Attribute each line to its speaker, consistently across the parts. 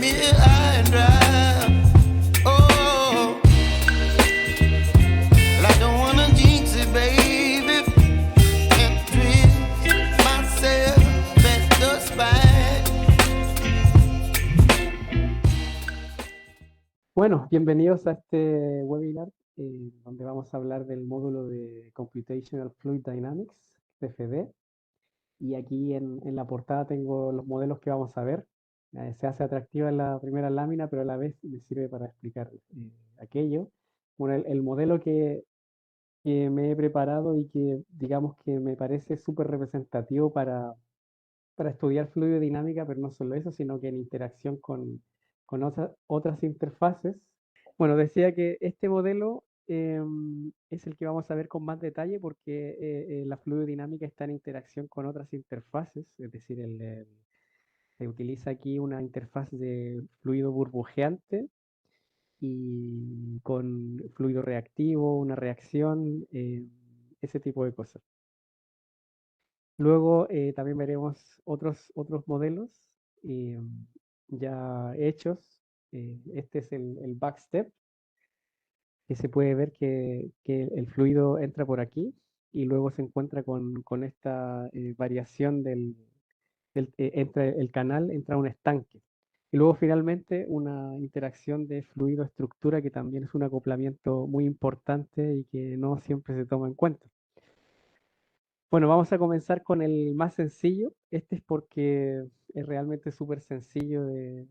Speaker 1: me high and dry. Oh, well, I don't wanna jinx it, baby, and twist myself at the spine.
Speaker 2: Bueno, bienvenidos a este webinar donde vamos a hablar del módulo de Computational Fluid Dynamics, CFD. Y aquí en la portada tengo los modelos que vamos a ver. Se hace atractiva en la primera lámina, pero a la vez me sirve para explicar aquello. Bueno, el modelo que me he preparado y que digamos que me parece súper representativo para estudiar fluidodinámica, pero no solo eso, sino que en interacción con otras interfaces. Bueno, decía que este modelo es el que vamos a ver con más detalle porque la fluidodinámica está en interacción con otras interfaces, es decir, se utiliza aquí una interfaz de fluido burbujeante y con fluido reactivo, una reacción, ese tipo de cosas. Luego también veremos otros modelos eh, ya hechos. Este es el backstep, que se puede ver que el fluido entra por aquí y luego se encuentra con esta variación entra el canal, entra un estanque. Y luego finalmente una interacción de fluido-estructura que también es un acoplamiento muy importante y que no siempre se toma en cuenta. Bueno, vamos a comenzar con el más sencillo. Este es porque es realmente súper sencillo de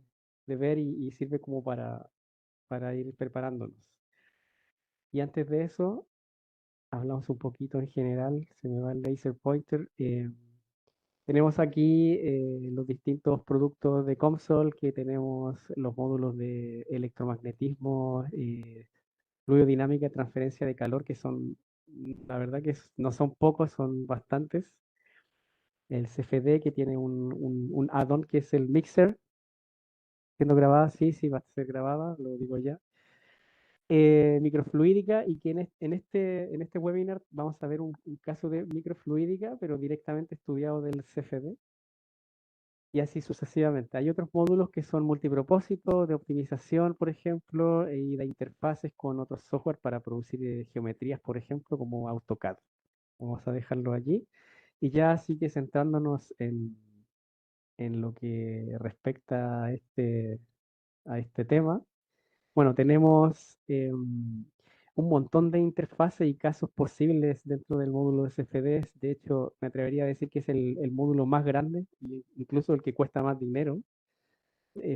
Speaker 2: ver y sirve como para ir preparándonos. Y antes de eso, hablamos un poquito en general, se me va el laser pointer. Tenemos aquí los distintos productos de COMSOL, que tenemos los módulos de electromagnetismo, fluidodinámica, transferencia de calor, que son, la verdad que no son pocos, son bastantes. El CFD, que tiene un add-on que es el mixer, siendo grabada, sí, sí, va a ser grabada, lo digo ya. Microfluídica, y que en este webinar vamos a ver un caso de microfluídica, pero directamente estudiado del CFD, y así sucesivamente. Hay otros módulos que son multipropósito, de optimización, por ejemplo, y de interfaces con otros software para producir geometrías, por ejemplo, como AutoCAD. Vamos a dejarlo allí. Y ya así que centrándonos en lo que respecta a este tema. Bueno, tenemos un montón de interfaces y casos posibles dentro del módulo de CFD. De hecho, me atrevería a decir que es el módulo más grande, e incluso el que cuesta más dinero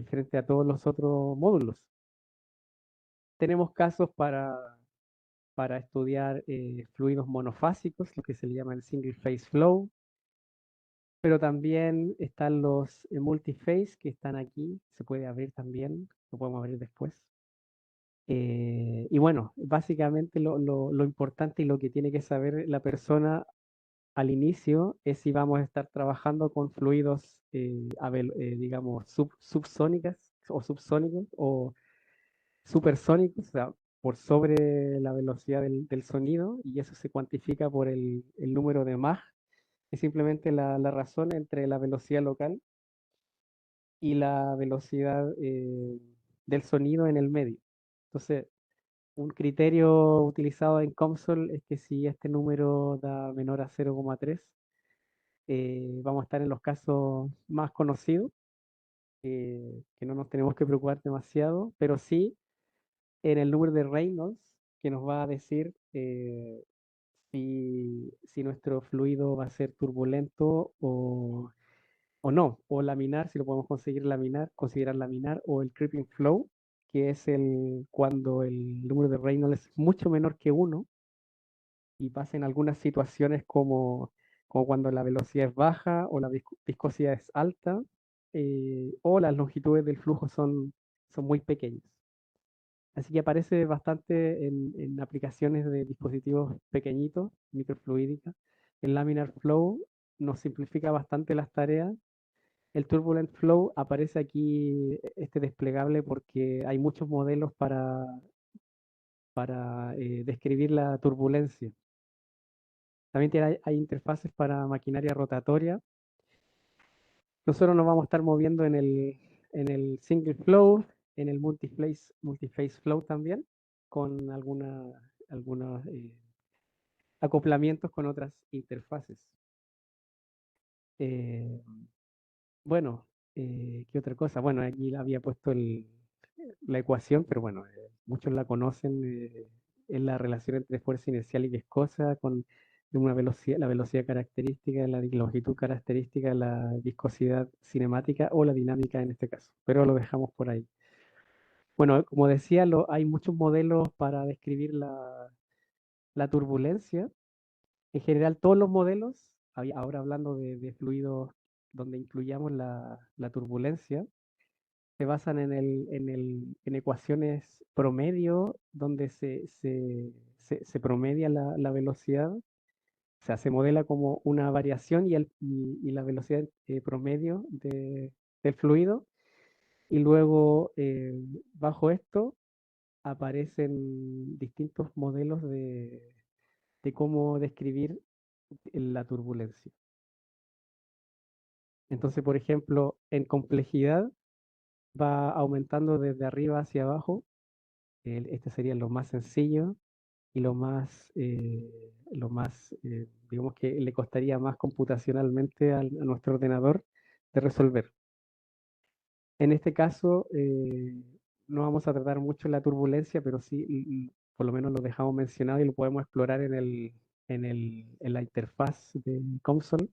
Speaker 2: frente a todos los otros módulos. Tenemos casos para estudiar fluidos monofásicos, lo que se le llama el single phase flow, pero también están los multiphase que están aquí, se puede abrir también, lo podemos abrir después. Y bueno, básicamente lo importante y lo que tiene que saber la persona al inicio es si vamos a estar trabajando con fluidos, digamos, subsónicas o subsónicos o supersónicos, o sea, por sobre la velocidad del sonido, y eso se cuantifica por el número de Mach, que es simplemente la razón entre la velocidad local y la velocidad del sonido en el medio. Entonces, un criterio utilizado en COMSOL es que si este número da menor a 0,3, vamos a estar en los casos más conocidos, que no nos tenemos que preocupar demasiado, pero sí en el número de Reynolds, que nos va a decir si nuestro fluido va a ser turbulento o no, o laminar, si lo podemos conseguir laminar, considerar laminar, o el creeping flow, que es cuando el número de Reynolds es mucho menor que uno y pasa en algunas situaciones como cuando la velocidad es baja o la viscosidad es alta, o las longitudes del flujo son muy pequeñas. Así que aparece bastante en aplicaciones de dispositivos pequeñitos, microfluídica. El laminar flow nos simplifica bastante las tareas. El turbulent flow aparece aquí, este desplegable, porque hay muchos modelos para describir la turbulencia. También hay interfaces para maquinaria rotatoria. Nosotros nos vamos a estar moviendo el single flow, en el multiphase flow también, con algunos acoplamientos con otras interfaces. Eh, bueno, ¿qué otra cosa? Bueno, aquí había puesto la ecuación, pero bueno, muchos la conocen, es la relación entre fuerza inercial y viscosa con una velocidad, la velocidad característica, la longitud característica, la viscosidad cinemática o la dinámica en este caso, pero lo dejamos por ahí. Bueno, como decía, hay muchos modelos para describir la turbulencia. En general, todos los modelos, ahora hablando de fluidos donde incluyamos la turbulencia, se basan en ecuaciones promedio, donde se promedia la velocidad, o sea, se modela como una variación y la velocidad promedio del fluido, y luego bajo esto aparecen distintos modelos de cómo describir la turbulencia. Entonces, por ejemplo, en complejidad va aumentando desde arriba hacia abajo. Este sería lo más sencillo y digamos que le costaría más computacionalmente a nuestro ordenador de resolver. En este caso, no vamos a tratar mucho la turbulencia, pero sí, por lo menos lo dejamos mencionado y lo podemos explorar en la interfaz de console.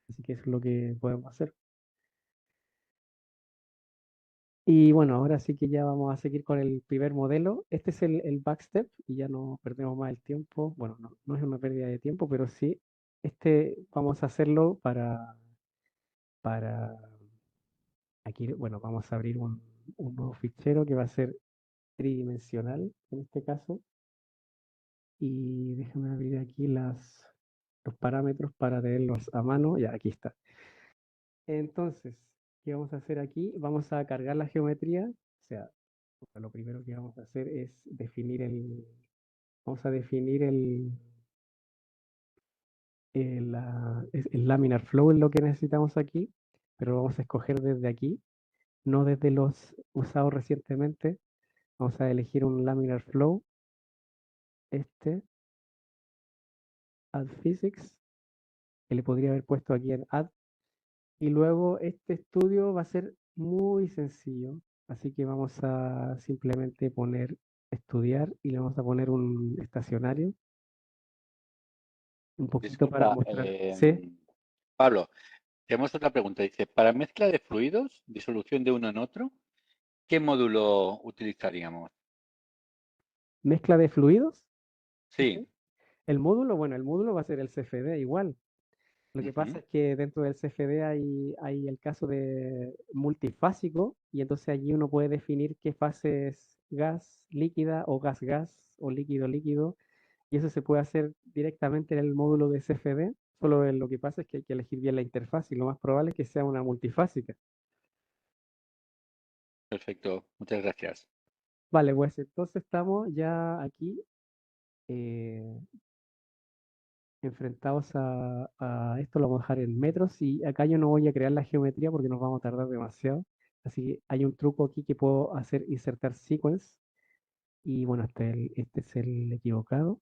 Speaker 2: Así que eso es lo que podemos hacer. Y bueno, ahora sí que ya vamos a seguir con el primer modelo. Este es el backstep y ya no perdemos más el tiempo. Bueno, no es una pérdida de tiempo, pero sí, vamos a hacerlo para aquí, bueno, vamos a abrir un nuevo fichero que va a ser tridimensional en este caso. Y déjame abrir aquí los parámetros para tenerlos a mano. Ya, aquí está. Entonces, ¿qué vamos a hacer aquí? Vamos a cargar la geometría. O sea, lo primero que vamos a hacer es vamos a definir el laminar flow, es lo que necesitamos aquí, pero lo vamos a escoger desde aquí, no desde los usados recientemente. Vamos a elegir un laminar flow, add physics, que le podría haber puesto aquí en add, y luego este estudio va a ser muy sencillo, así que vamos a simplemente poner estudiar y le vamos a poner un estacionario, un poquito para
Speaker 3: Disculpa,
Speaker 2: mostrar. Sí,
Speaker 3: Pablo, tenemos otra pregunta. Dice, para mezcla de fluidos, disolución de uno en otro, ¿qué módulo utilizaríamos?
Speaker 2: mezcla de fluidos.
Speaker 3: Sí.
Speaker 2: El módulo, bueno, el módulo va a ser el CFD igual. Lo que pasa
Speaker 3: Ujú.
Speaker 2: es que dentro del CFD hay el caso de multifásico y entonces allí uno puede definir qué fase es gas líquida o gas-gas o líquido-líquido y eso se puede hacer directamente en el módulo de CFD. Solo lo que pasa es que hay que elegir bien la interfaz y lo más probable es que sea una multifásica.
Speaker 3: Perfecto, muchas gracias.
Speaker 2: Vale, pues entonces estamos ya aquí. eh, Enfrentados a esto, lo vamos a dejar en metros y acá yo no voy a crear la geometría porque nos vamos a tardar demasiado. Así que hay un truco aquí que puedo hacer, insertar sequence y bueno, este es el equivocado.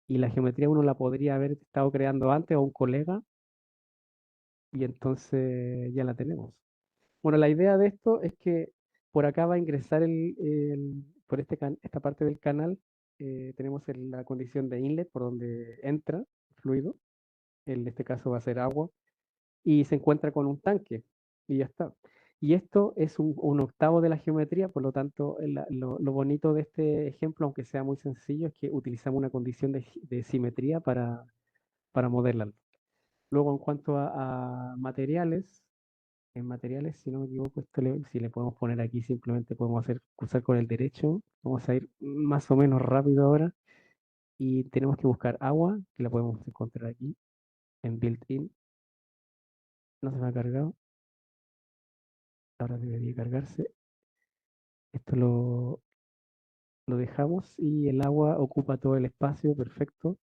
Speaker 2: Y la geometría uno la podría haber estado creando antes o un colega y entonces ya la tenemos. Bueno, la idea de esto es que por acá va a ingresar por esta parte del canal, tenemos la condición de inlet por donde entra fluido, en este caso va a ser agua, y se encuentra con un tanque, y ya está. Y esto es un octavo de la geometría, por lo tanto, lo bonito de este ejemplo, aunque sea muy sencillo, es que utilizamos una condición de simetría para modelarlo. Luego, en cuanto a materiales, en materiales, si no me equivoco, si le podemos poner aquí, simplemente podemos cruzar con el derecho. Vamos a ir más o menos rápido ahora. Y tenemos que buscar agua, que la podemos encontrar aquí, en built-in. No se me ha cargado. Ahora debería cargarse. Esto lo dejamos y el agua ocupa todo el espacio, perfecto.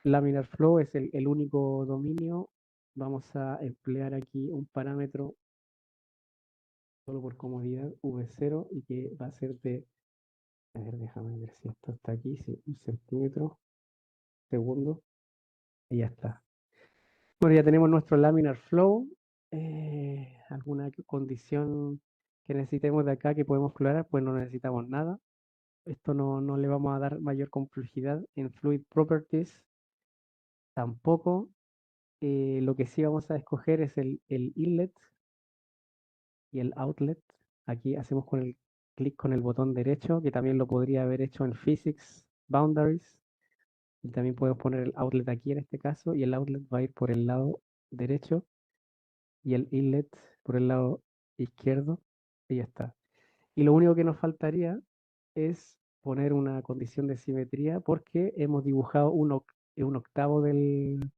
Speaker 2: Laminar flow es el único dominio. Vamos a emplear aquí un parámetro solo por comodidad, V0 y que va a ser de, a ver, déjame ver si esto está aquí, sí, 1 centímetro, segundo, y ya está. Bueno, ya tenemos nuestro laminar flow. ¿Alguna condición que necesitemos de acá que podemos explorar? Pues no necesitamos nada. Esto no le vamos a dar mayor complejidad. En Fluid Properties tampoco. Lo que sí vamos a escoger es el inlet y el outlet. Aquí hacemos con el clic con el botón derecho, que también lo podría haber hecho en Physics Boundaries. Y también podemos poner el outlet aquí en este caso, y el outlet va a ir por el lado derecho y el inlet por el lado izquierdo, y ya está. Y lo único que nos faltaría es poner una condición de simetría porque hemos dibujado un octavo del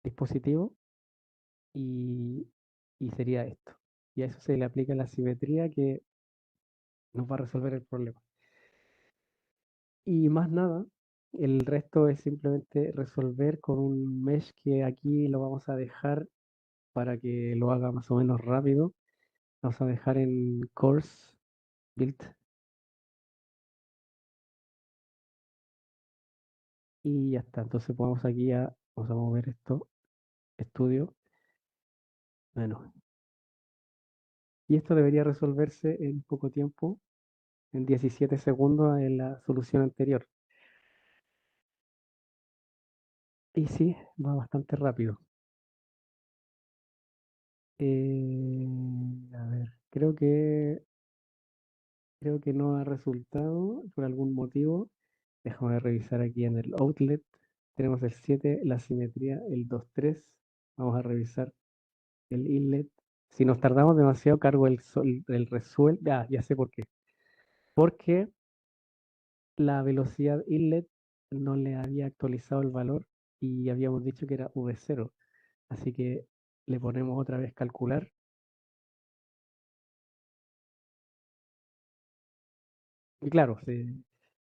Speaker 2: dispositivo y, y sería esto. Y a eso se le aplica la simetría que nos va a resolver el problema. Y más nada, el resto es simplemente resolver con un mesh que aquí lo vamos a dejar para que lo haga más o menos rápido. Vamos a dejar en course build y ya está. Entonces vamos aquí vamos a mover esto, estudio, bueno. Y esto debería resolverse en poco tiempo, en 17 segundos en la solución anterior. Y sí, va bastante rápido. A ver, creo que no ha resultado por algún motivo. Déjame revisar aquí en el outlet. Tenemos el 7, la simetría, el 2 3. Vamos a revisar el inlet. Si nos tardamos demasiado, cargo el resuelve. Ah, ya sé por qué. Porque la velocidad inlet no le había actualizado el valor y habíamos dicho que era V0. Así que le ponemos otra vez calcular. Y claro,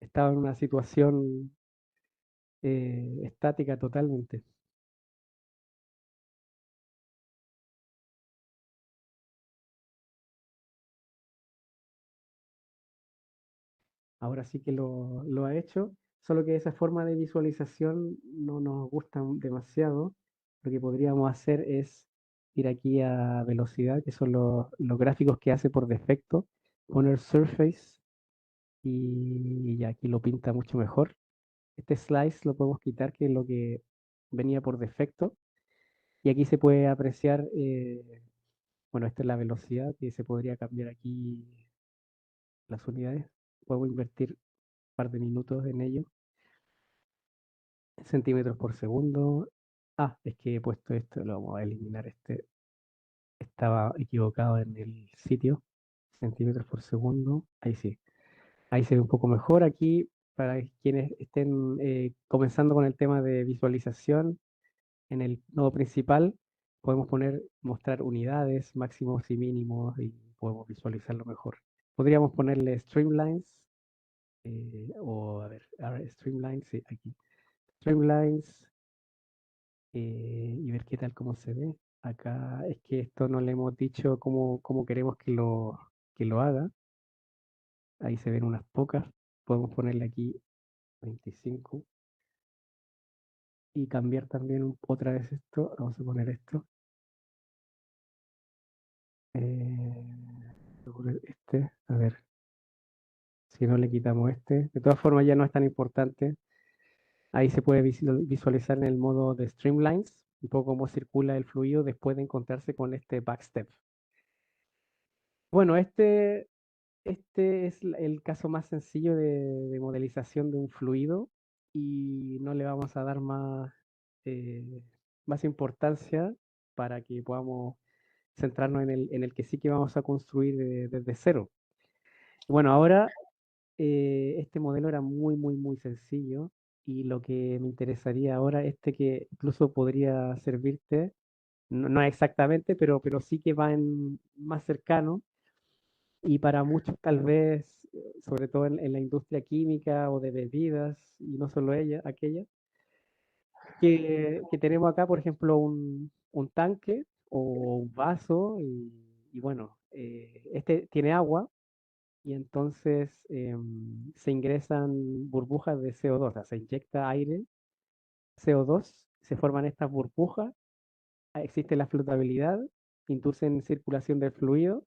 Speaker 2: estaba en una situación estática totalmente. Ahora sí que lo ha hecho, solo que esa forma de visualización no nos gusta demasiado. Lo que podríamos hacer es ir aquí a velocidad, que son los gráficos que hace por defecto, poner surface y ya aquí lo pinta mucho mejor. Este slice lo podemos quitar, que es lo que venía por defecto. Y aquí se puede apreciar, bueno, esta es la velocidad, que se podría cambiar aquí las unidades. Puedo invertir un par de minutos en ello. Centímetros por segundo. Ah, es que he puesto esto, lo vamos a eliminar este. Estaba equivocado en el sitio. Centímetros por segundo. Ahí sí. Ahí se ve un poco mejor. Aquí, para quienes estén comenzando con el tema de visualización, en el nodo principal podemos mostrar unidades, máximos y mínimos y podemos visualizarlo mejor. Podríamos ponerle streamlines, o a ver, streamlines, sí, aquí. Streamlines, y ver qué tal cómo se ve. Acá es que esto no le hemos dicho cómo queremos que lo haga. Ahí se ven unas pocas. Podemos ponerle aquí 25 y cambiar también otra vez esto. Vamos a poner esto. Voy a poner este. A ver si no le quitamos este. De todas formas ya no es tan importante. Ahí se puede visualizar en el modo de Streamlines un poco cómo circula el fluido después de encontrarse con este backstep. Bueno, este es el caso más sencillo de modelización de un fluido y no le vamos a dar eh, más importancia para que podamos centrarnos en el que sí que vamos a construir desde cero. Bueno, ahora este modelo era muy, muy, muy sencillo y lo que me interesaría ahora, que incluso podría servirte, no exactamente, pero sí que va en más cercano y para muchos tal vez, sobre todo en la industria química o de bebidas, y no solo aquella, que tenemos acá, por ejemplo, un tanque o un vaso y bueno, este tiene agua y entonces se ingresan burbujas de CO2, o sea, se inyecta aire, CO2, se forman estas burbujas, existe la flotabilidad, inducen circulación del fluido,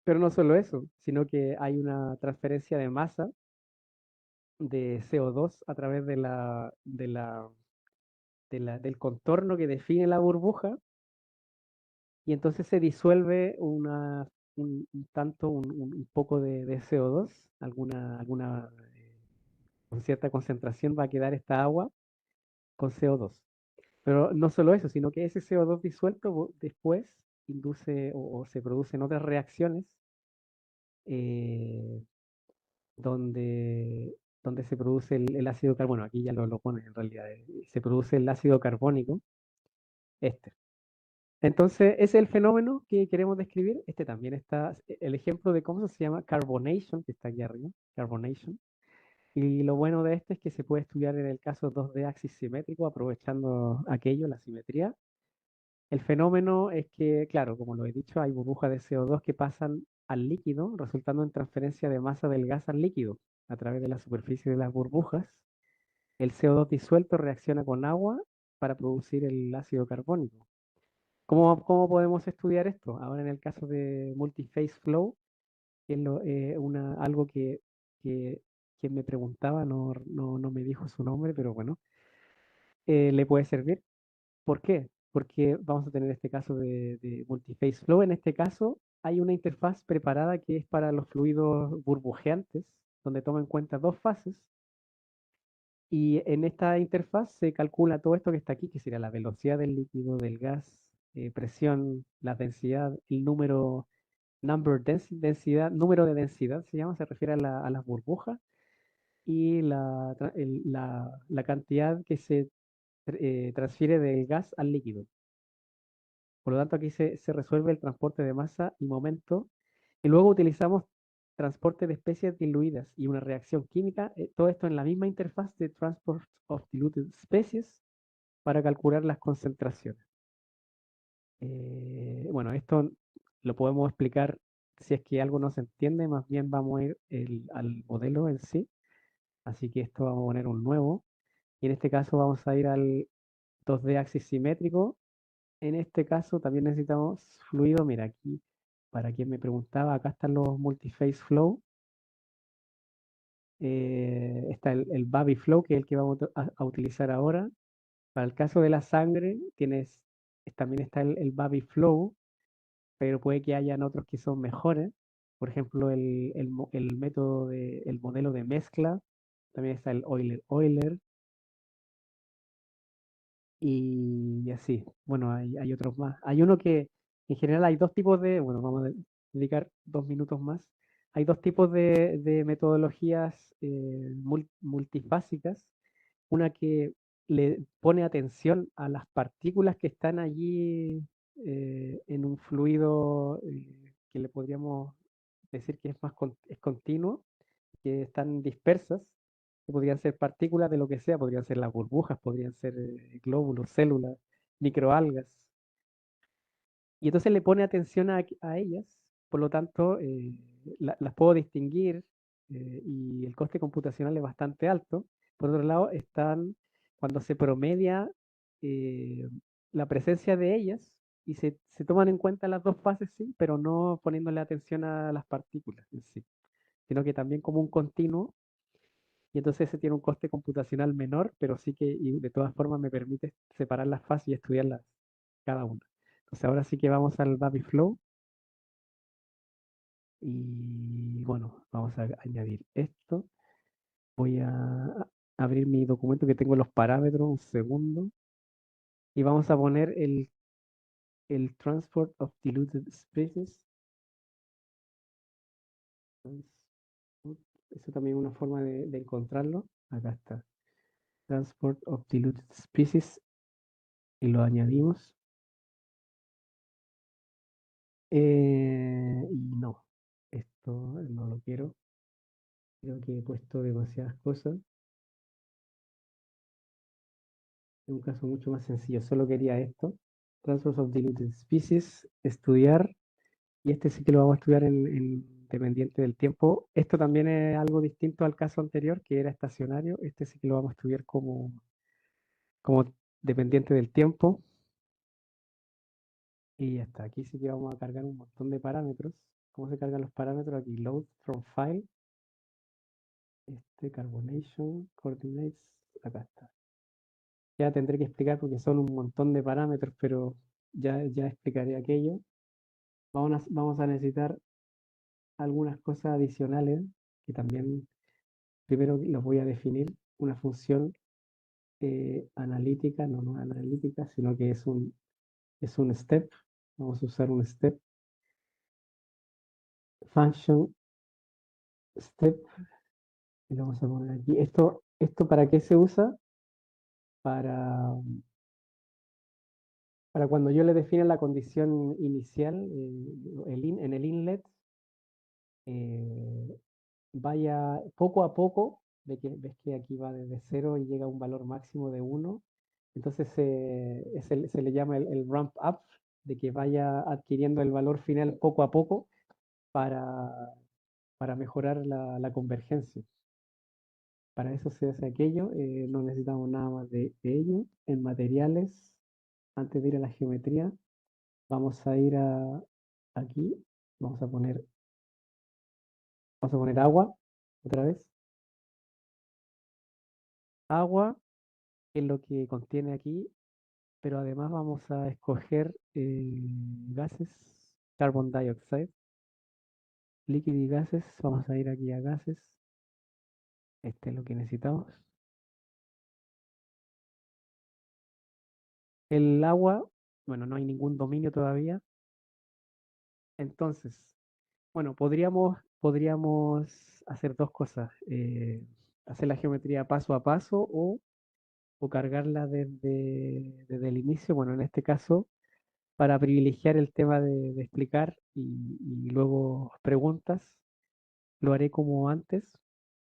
Speaker 2: pero no solo eso, sino que hay una transferencia de masa de CO2 a través del contorno que define la burbuja y entonces se disuelve un tanto, un poco de CO2, con cierta concentración va a quedar esta agua con CO2. Pero no solo eso, sino que ese CO2 disuelto después induce o se producen otras reacciones eh, donde, donde se produce el ácido carbónico. Aquí ya lo pone en realidad. Se produce el ácido carbónico, este. Entonces, ese es el fenómeno que queremos describir. Este también está, el ejemplo de cómo se llama carbonation, que está aquí arriba, carbonation. Y lo bueno de este es que se puede estudiar en el caso 2D axis simétrico, aprovechando aquello, la simetría. El fenómeno es que, claro, como lo he dicho, hay burbujas de CO2 que pasan al líquido, resultando en transferencia de masa del gas al líquido a través de la superficie de las burbujas. El CO2 disuelto reacciona con agua para producir el ácido carbónico. ¿Cómo podemos estudiar esto? Ahora en el caso de multiphase flow, que es algo que quien me preguntaba no me dijo su nombre, pero bueno, le puede servir. ¿Por qué? Porque vamos a tener este caso de multiphase flow. En este caso hay una interfaz preparada que es para los fluidos burbujeantes, donde toma en cuenta dos fases. Y en esta interfaz se calcula todo esto que está aquí, que sería la velocidad del líquido, del gas, presión, la densidad, el densidad, número de densidad se llama, se refiere a las burbujas, y la cantidad que se transfiere del gas al líquido. Por lo tanto, aquí se resuelve el transporte de masa y momento. Y luego utilizamos transporte de especies diluidas y una reacción química, todo esto en la misma interfaz de Transport of Diluted Species para calcular las concentraciones. Bueno, esto lo podemos explicar si es que algo no se entiende, más bien vamos a ir al modelo en sí. Así que esto vamos a poner un nuevo. Y en este caso vamos a ir al 2D axis simétrico. En este caso también necesitamos fluido. Mira, aquí, para quien me preguntaba, acá están los multiphase flow. Está el Baby Flow, que es el que vamos a utilizar ahora. Para el caso de la sangre, también está el Baby Flow, pero puede que hayan otros que son mejores. Por ejemplo, el método el modelo de mezcla. También está el Euler. Y así. Bueno, hay otros más. Hay uno que, en general, hay dos tipos bueno, vamos a dedicar 2 minutos más. Hay dos tipos de metodologías multifásicas. Una que le pone atención a las partículas que están allí en un fluido que le podríamos decir que es continuo, que están dispersas, que podrían ser partículas de lo que sea, podrían ser las burbujas, podrían ser glóbulos, células, microalgas. Y entonces le pone atención a ellas, por lo tanto las puedo distinguir y el coste computacional es bastante alto. Por otro lado, cuando se promedia eh, la presencia de ellas y se toman en cuenta las dos fases, sí, pero no poniéndole atención a las partículas en sí, sino que también como un continuo. Y entonces ese tiene un coste computacional menor, pero sí que y de todas formas me permite separar las fases y estudiarlas cada una. Entonces ahora sí que vamos al Baby Flow y bueno, vamos a añadir esto. Voy a abrir mi documento que tengo los parámetros, un segundo, y vamos a poner el Transport of Diluted Species. Eso también es una forma de encontrarlo. Acá está. Transport of Diluted Species y lo añadimos. Y no, esto no lo quiero. Creo que he puesto demasiadas cosas. Es un caso mucho más sencillo. Solo quería esto. Transfers of Diluted Species, estudiar, y este sí que lo vamos a estudiar dependiente del tiempo. Esto también es algo distinto al caso anterior, que era estacionario. Este sí que lo vamos a estudiar como dependiente del tiempo. Y hasta aquí sí que vamos a cargar un montón de parámetros. ¿Cómo se cargan los parámetros? Aquí, load from file, carbonation, coordinates, acá está. Ya tendré que explicar porque son un montón de parámetros, pero ya explicaré aquello. Vamos a necesitar algunas cosas adicionales que también primero los voy a definir. Una función analítica, no analítica, sino que es un step. Vamos a usar un step. Function step. Y lo vamos a poner aquí. ¿Esto para qué se usa? Para, para cuando yo le defina la condición inicial en el inlet, eh, vaya poco a poco, ves que aquí va desde 0 y llega a un valor máximo de 1. Entonces se le llama el ramp up, de que vaya adquiriendo el valor final poco a poco para, para mejorar la convergencia. Para eso se hace aquello, no necesitamos nada más de ello. En materiales, antes de ir a la geometría, vamos a ir aquí, vamos a poner agua, otra vez. Agua es lo que contiene aquí, pero además vamos a escoger gases, carbon dioxide, líquido y gases. Vamos a ir aquí a gases. Este es lo que necesitamos. El agua, bueno, no hay ningún dominio todavía. Entonces, bueno, podríamos hacer dos cosas. Hacer la geometría paso a paso o cargarla desde el inicio. Bueno, en este caso, para privilegiar el tema de explicar y luego preguntas, lo haré como antes.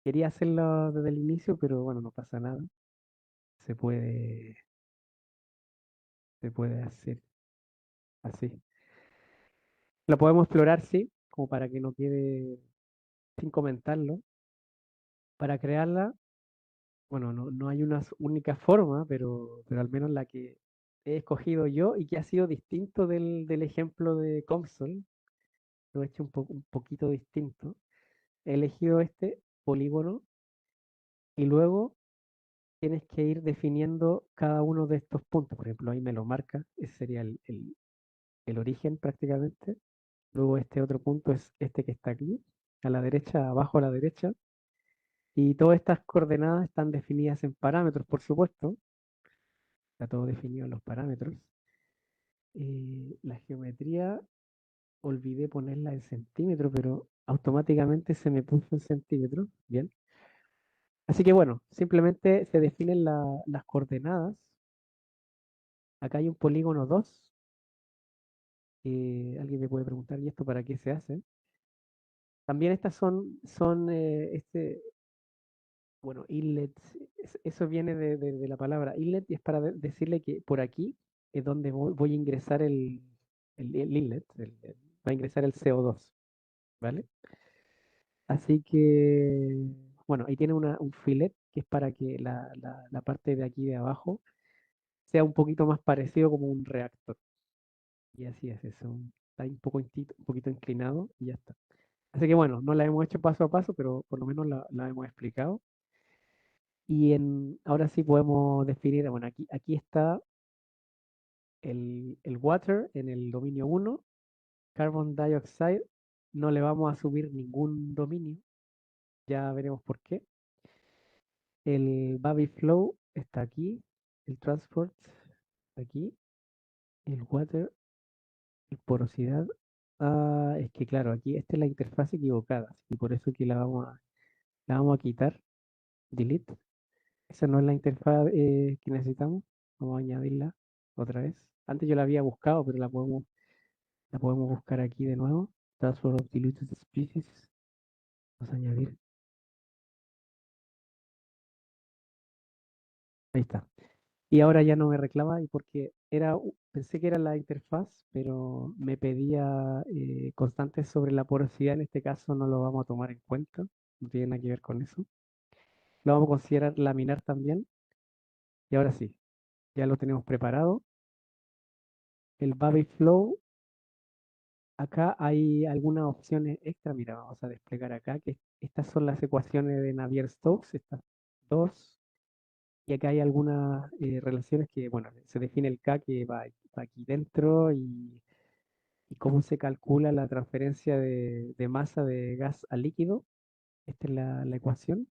Speaker 2: Quería hacerlo desde el inicio, pero bueno, no pasa nada. Se puede, se puede hacer así. Lo podemos explorar, sí, como para que no quede sin comentarlo. Para crearla, bueno, no hay una única forma, pero al menos la que he escogido yo y que ha sido distinto del ejemplo de Comsol, lo he hecho un poquito distinto. He elegido este polígono y luego tienes que ir definiendo cada uno de estos puntos. Por ejemplo, ahí me lo marca, ese sería el origen prácticamente. Luego este otro punto es este que está aquí, a la derecha, abajo a la derecha. Y todas estas coordenadas están definidas en parámetros, por supuesto. Está todo definido en los parámetros. La geometría, olvidé ponerla en centímetros, pero automáticamente se me puso en centímetros. Bien. Así que bueno, simplemente se definen las coordenadas. Acá hay un polígono 2. Alguien me puede preguntar, ¿y esto para qué se hace? También estas son bueno, inlet, eso viene de la palabra inlet y es para decirle que por aquí es donde voy a ingresar el inlet, va a ingresar el CO2, ¿vale? Así que, bueno, ahí tiene un fillet que es para que la parte de aquí de abajo sea un poquito más parecido como un reactor. Y así es eso, está ahí un poquito inclinado y ya está. Así que bueno, no la hemos hecho paso a paso, pero por lo menos la hemos explicado. Y ahora sí podemos definir, bueno, aquí está el water en el dominio 1, carbon dioxide, no le vamos a subir ningún dominio, ya veremos por qué. El Baby Flow está aquí, el Transport aquí, el Water, el Porosidad. Ah, es que claro, aquí esta es la interfaz equivocada, y por eso que la vamos a quitar, delete. Esa no es la interfaz que necesitamos, vamos a añadirla otra vez. Antes yo la había buscado, pero la podemos buscar aquí de nuevo. Transfer of diluted species. Vamos a añadir. Ahí está. Y ahora ya no me reclama y porque pensé que era la interfaz, pero me pedía constantes sobre la porosidad. En este caso no lo vamos a tomar en cuenta, no tiene nada que ver con eso. Lo vamos a considerar laminar también. Y ahora sí, ya lo tenemos preparado. El Baby Flow, acá hay algunas opciones extra. Mira, vamos a desplegar acá, que estas son las ecuaciones de Navier-Stokes, estas dos. Y acá hay algunas relaciones que, bueno, se define el K que va aquí dentro y cómo se calcula la transferencia de masa de gas a líquido. Esta es la ecuación.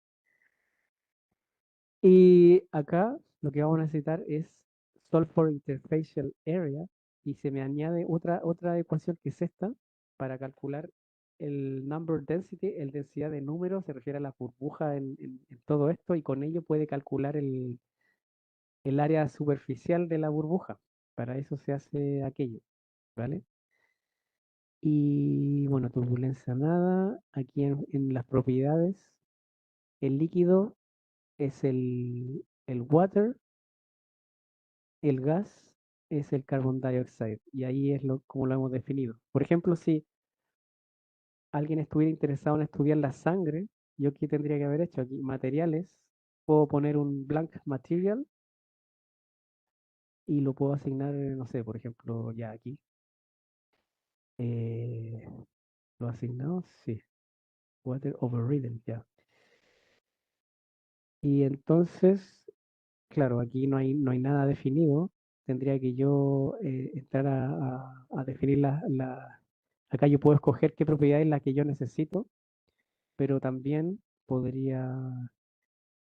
Speaker 2: Y acá lo que vamos a necesitar es solve for interfacial area y se me añade otra ecuación que es esta para calcular el number density, el densidad de números, se refiere a la burbuja en todo esto y con ello puede calcular el área superficial de la burbuja. Para eso se hace aquello, ¿vale? Y bueno, turbulencia nada. Aquí en las propiedades, el líquido es el water, el gas es el carbon dioxide. Y ahí es como lo hemos definido. Por ejemplo, si alguien estuviera interesado en estudiar la sangre, ¿yo qué tendría que haber hecho aquí? Materiales. Puedo poner un blank material y lo puedo asignar, no sé, por ejemplo, ya aquí. Eh, ¿Lo asignamos? Sí. Water overridden, ya. Y entonces, claro, aquí no hay nada definido. Tendría que yo entrar a definir Acá yo puedo escoger qué propiedad es la que yo necesito, pero también podría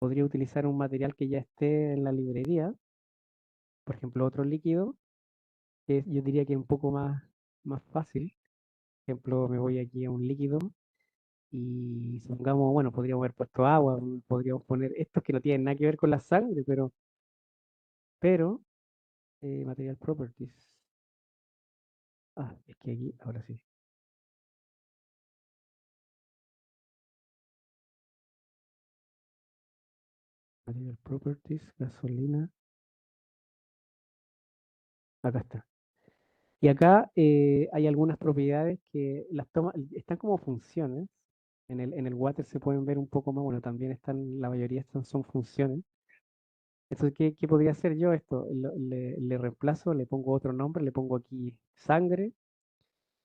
Speaker 2: utilizar un material que ya esté en la librería. Por ejemplo, otro líquido, que yo diría que es un poco más fácil. Por ejemplo, me voy aquí a un líquido y supongamos, bueno, podríamos haber puesto agua, podríamos poner estos que no tienen nada que ver con la sangre, pero material properties. Ah, es que aquí, ahora sí. Material properties, gasolina. Acá está. Y acá hay algunas propiedades que las toma, están como funciones. En el water se pueden ver un poco más, bueno, también están, la mayoría son funciones. Entonces, ¿qué podría hacer yo esto? Le reemplazo, le pongo otro nombre, le pongo aquí sangre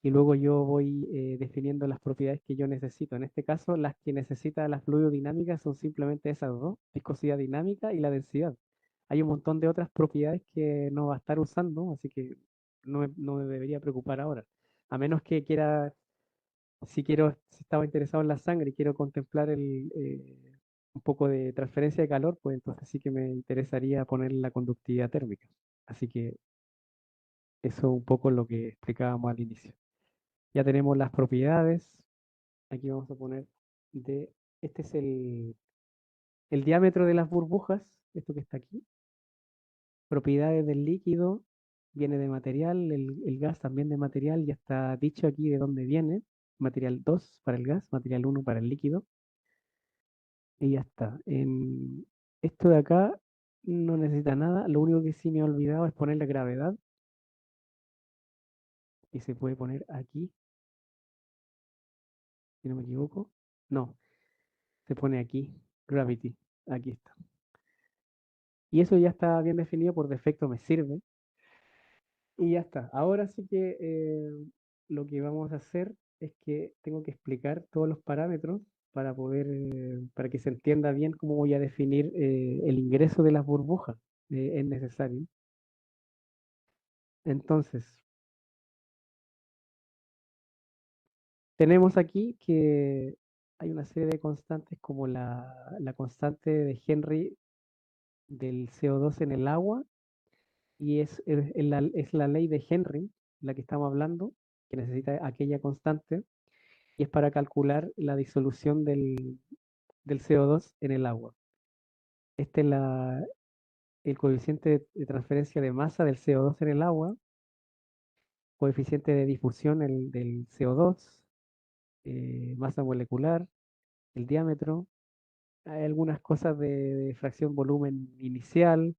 Speaker 2: y luego yo voy definiendo las propiedades que yo necesito. En este caso, las que necesita la fluidodinámica son simplemente esas dos, viscosidad dinámica y la densidad. Hay un montón de otras propiedades que no va a estar usando, así que no me debería preocupar ahora. A menos que quiera, si estaba interesado en la sangre y quiero contemplar un poco de transferencia de calor, pues entonces sí que me interesaría poner la conductividad térmica. Así que eso es un poco lo que explicábamos al inicio. Ya tenemos las propiedades. Aquí vamos a poner este es el diámetro de las burbujas, esto que está aquí. Propiedades del líquido, viene de material, el gas también de material, ya está dicho aquí de dónde viene. Material 2 para el gas, material 1 para el líquido. Y ya está. Esto de acá no necesita nada. Lo único que sí me he olvidado es poner la gravedad. Y se puede poner aquí, si no me equivoco. No, se pone aquí, gravity. Aquí está. Y eso ya está bien definido, por defecto me sirve. Y ya está. Ahora sí que lo que vamos a hacer es que tengo que explicar todos los parámetros para que se entienda bien cómo voy a definir el ingreso de las burbujas. Es necesario. Entonces, tenemos aquí que hay una serie de constantes como la constante de Henry del CO2 en el agua y es la ley de Henry la que estamos hablando, que necesita aquella constante y es para calcular la disolución del CO2 en el agua. Este es el coeficiente de transferencia de masa del CO2 en el agua, coeficiente de difusión del CO2, masa molecular, el diámetro, hay algunas cosas de fracción volumen inicial,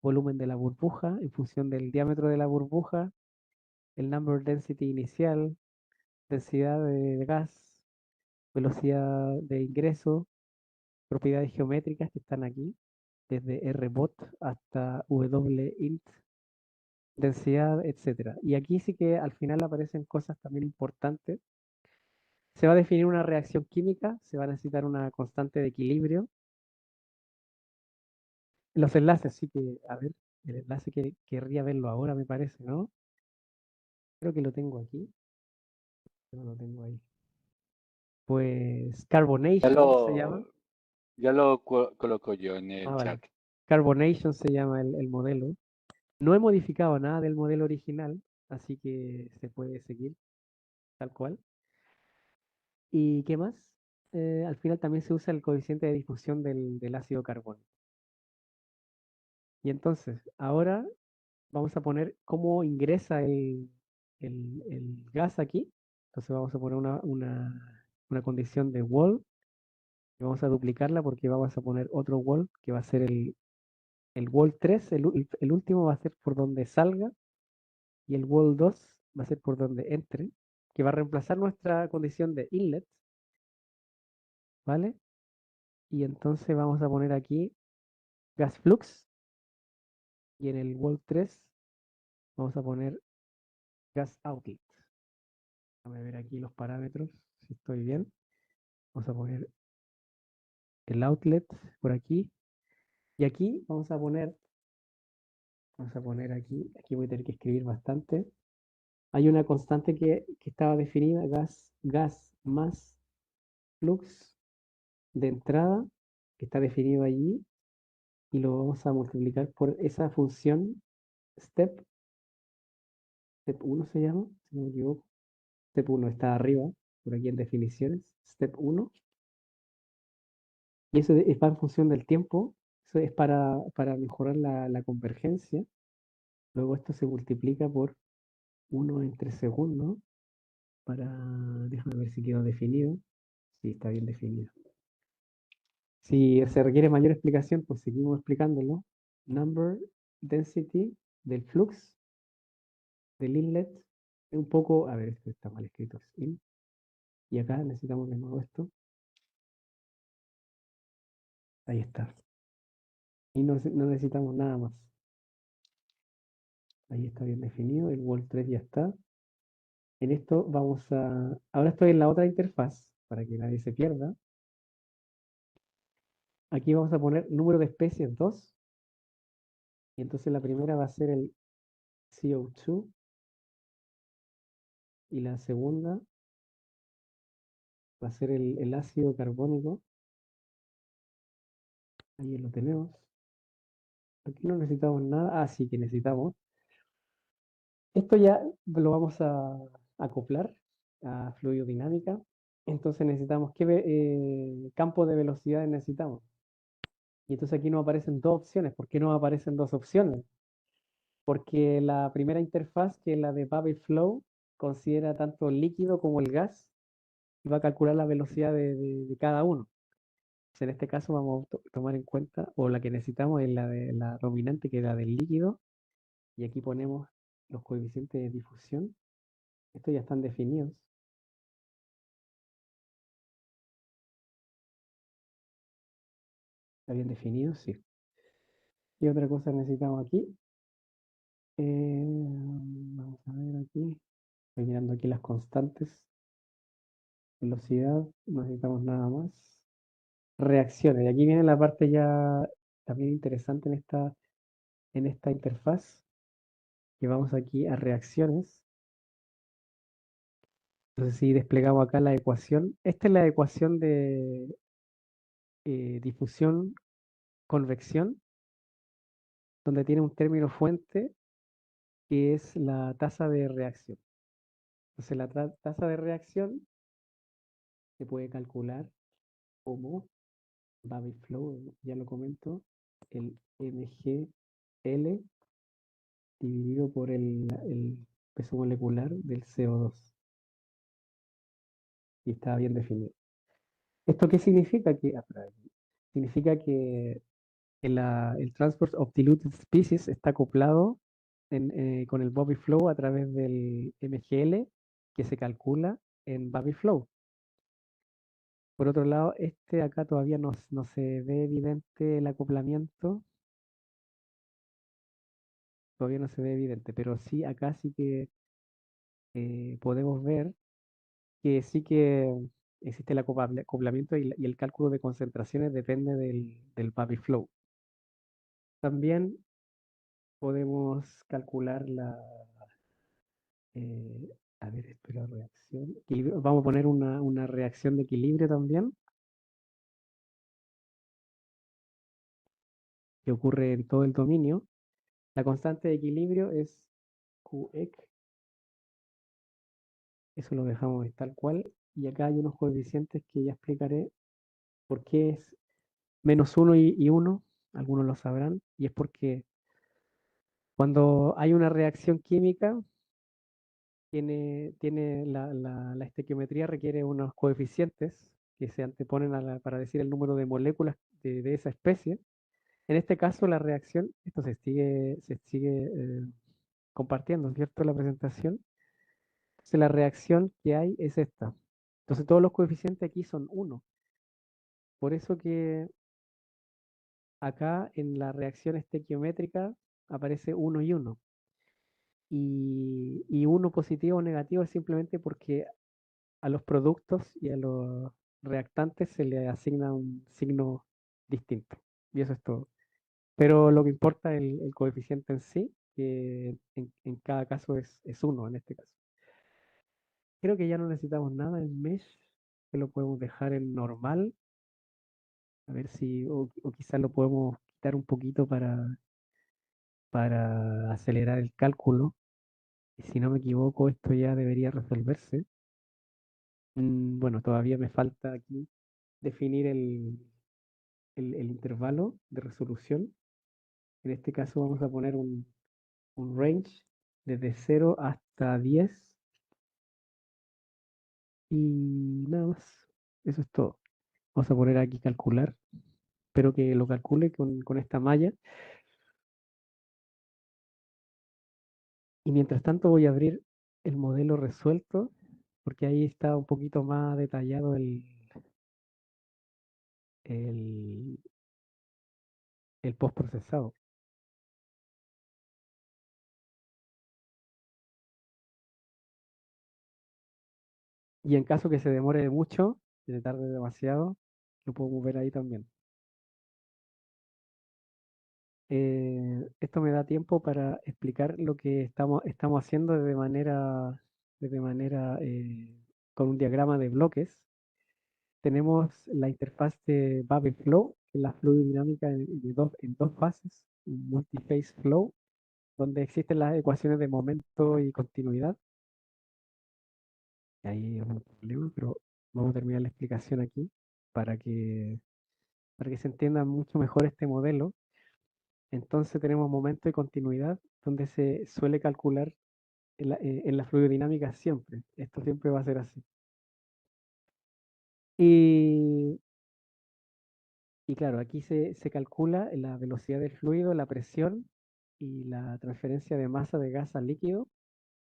Speaker 2: volumen de la burbuja en función del diámetro de la burbuja, el number density inicial, densidad de gas, velocidad de ingreso, propiedades geométricas que están aquí, desde RBOT hasta WINT, densidad, etcétera. Y aquí sí que al final aparecen cosas también importantes. Se va a definir una reacción química, se va a necesitar una constante de equilibrio. Los enlaces, sí que, a ver, el enlace que querría verlo ahora, me parece, ¿no? Creo que lo tengo aquí. No lo tengo ahí. Pues
Speaker 3: Ya
Speaker 2: Carbonation se llama.
Speaker 3: coloco yo en
Speaker 2: Ah,
Speaker 3: el
Speaker 2: vale.
Speaker 3: chat.
Speaker 2: Carbonation se llama el modelo. No he modificado nada del modelo original, así que se puede seguir tal cual. ¿Y qué más? Al final también se usa el coeficiente de difusión del ácido carbónico. Y entonces, ahora vamos a poner cómo ingresa el gas aquí. Entonces vamos a poner una condición de wall y vamos a duplicarla porque vamos a poner otro wall que va a ser el wall 3, el último va a ser por donde salga y el wall 2 va a ser por donde entre, que va a reemplazar nuestra condición de inlet, ¿vale? Y entonces vamos a poner aquí gas flux y en el wall 3 vamos a poner gas outlet. Déjame ver aquí los parámetros, si estoy bien. Vamos a poner el outlet por aquí. Y aquí vamos a poner aquí voy a tener que escribir bastante. Hay una constante que estaba definida, gas más flux de entrada, que está definido allí, y lo vamos a multiplicar por esa función step 1 se llama, si no me equivoco. Step 1 está arriba, por aquí en definiciones, step 1. Y eso va en función del tiempo, eso es para mejorar la convergencia. Luego esto se multiplica por 1 entre segundos para, déjame ver si quedó definido. Sí, está bien definido. Si se requiere mayor explicación, pues seguimos explicándolo. Number density del flux, del inlet, un poco, a ver, esto está mal escrito, es in, y acá necesitamos de nuevo esto. Ahí está. Y no necesitamos nada más. Ahí está bien definido, el wall 3 ya está. En esto ahora estoy en la otra interfaz, para que nadie se pierda. Aquí vamos a poner número de especies 2, y entonces la primera va a ser el CO2, y la segunda va a ser el ácido carbónico. Ahí lo tenemos. Aquí no necesitamos nada. Ah, sí que necesitamos. Esto ya lo vamos a acoplar a fluidodinámica. Entonces necesitamos qué campo de velocidad necesitamos. Y entonces aquí nos aparecen dos opciones. ¿Por qué nos aparecen dos opciones? Porque la primera interfaz, que es la de Bubble Flow, considera tanto el líquido como el gas y va a calcular la velocidad de cada uno. Entonces, en este caso vamos a tomar en cuenta, o la que necesitamos es la de la dominante, que es la del líquido, y aquí ponemos los coeficientes de difusión. Estos ya están definidos. ¿Está bien definido? Sí. Y otra cosa necesitamos aquí. Vamos a ver aquí. Estoy mirando aquí las constantes. Velocidad, no necesitamos nada más. Reacciones. Y aquí viene la parte ya también interesante en esta interfaz, que vamos aquí a reacciones. Entonces, si desplegamos acá la ecuación, esta es la ecuación de difusión, convección, donde tiene un término fuente que es la tasa de reacción. Entonces, la tasa de reacción se puede calcular como Bubble Flow, ya lo comento, el mgl dividido por el peso molecular del CO2. Y está bien definido. ¿Esto qué significa? Significa que el Transport of Diluted Species está acoplado con el Bobby Flow a través del MGL que se calcula en Bobby Flow. Por otro lado, este acá todavía no se ve evidente el acoplamiento, todavía no se ve evidente, pero sí acá sí que podemos ver que sí que existe el acoplamiento y el cálculo de concentraciones depende del Bobby Flow. También podemos calcular eh, a ver, espera, reacción. Vamos a poner una reacción de equilibrio también, que ocurre en todo el dominio. La constante de equilibrio es Qx, eso lo dejamos tal cual. Y acá hay unos coeficientes que ya explicaré por qué es -1 y 1, algunos lo sabrán, y es porque cuando hay una reacción química, tiene la estequiometría requiere unos coeficientes que se anteponen para decir el número de moléculas de esa especie. En este caso, la reacción, esto se sigue compartiendo, ¿cierto? La presentación. Entonces, la reacción que hay es esta. Entonces, todos los coeficientes aquí son 1. Por eso que acá en la reacción estequiométrica aparece 1 y 1. Y 1 positivo o negativo es simplemente porque a los productos y a los reactantes se le asigna un signo distinto. Y eso es todo. Pero lo que importa es el coeficiente en sí, que en cada caso es 1 en este caso. Creo que ya no necesitamos nada en mesh, que lo podemos dejar en normal. A ver si, o quizás lo podemos quitar un poquito para acelerar el cálculo. Y si no me equivoco, esto ya debería resolverse. Bueno, todavía me falta aquí definir el intervalo de resolución. En este caso vamos a poner un range desde 0 hasta 10 y nada más. Eso es todo. Vamos a poner aquí calcular. Espero que lo calcule con esta malla. Y mientras tanto voy a abrir el modelo resuelto porque ahí está un poquito más detallado el, el postprocesado. Y en caso que se demore mucho, que se tarde demasiado, lo podemos ver ahí también. Esto me da tiempo para explicar lo que estamos haciendo de manera con un diagrama de bloques. Tenemos la interfaz de Babel Flow, que es la fluidodinámica en dos fases, un multiphase flow, donde existen las ecuaciones de momento y continuidad. Ahí es un problema, pero vamos a terminar la explicación aquí para que, para que se entienda mucho mejor este modelo. Entonces tenemos momento y continuidad, donde se suele calcular en la fluidodinámica siempre. Esto siempre va a ser así. Y, y claro, aquí se calcula la velocidad del fluido, la presión y la transferencia de masa de gas a líquido.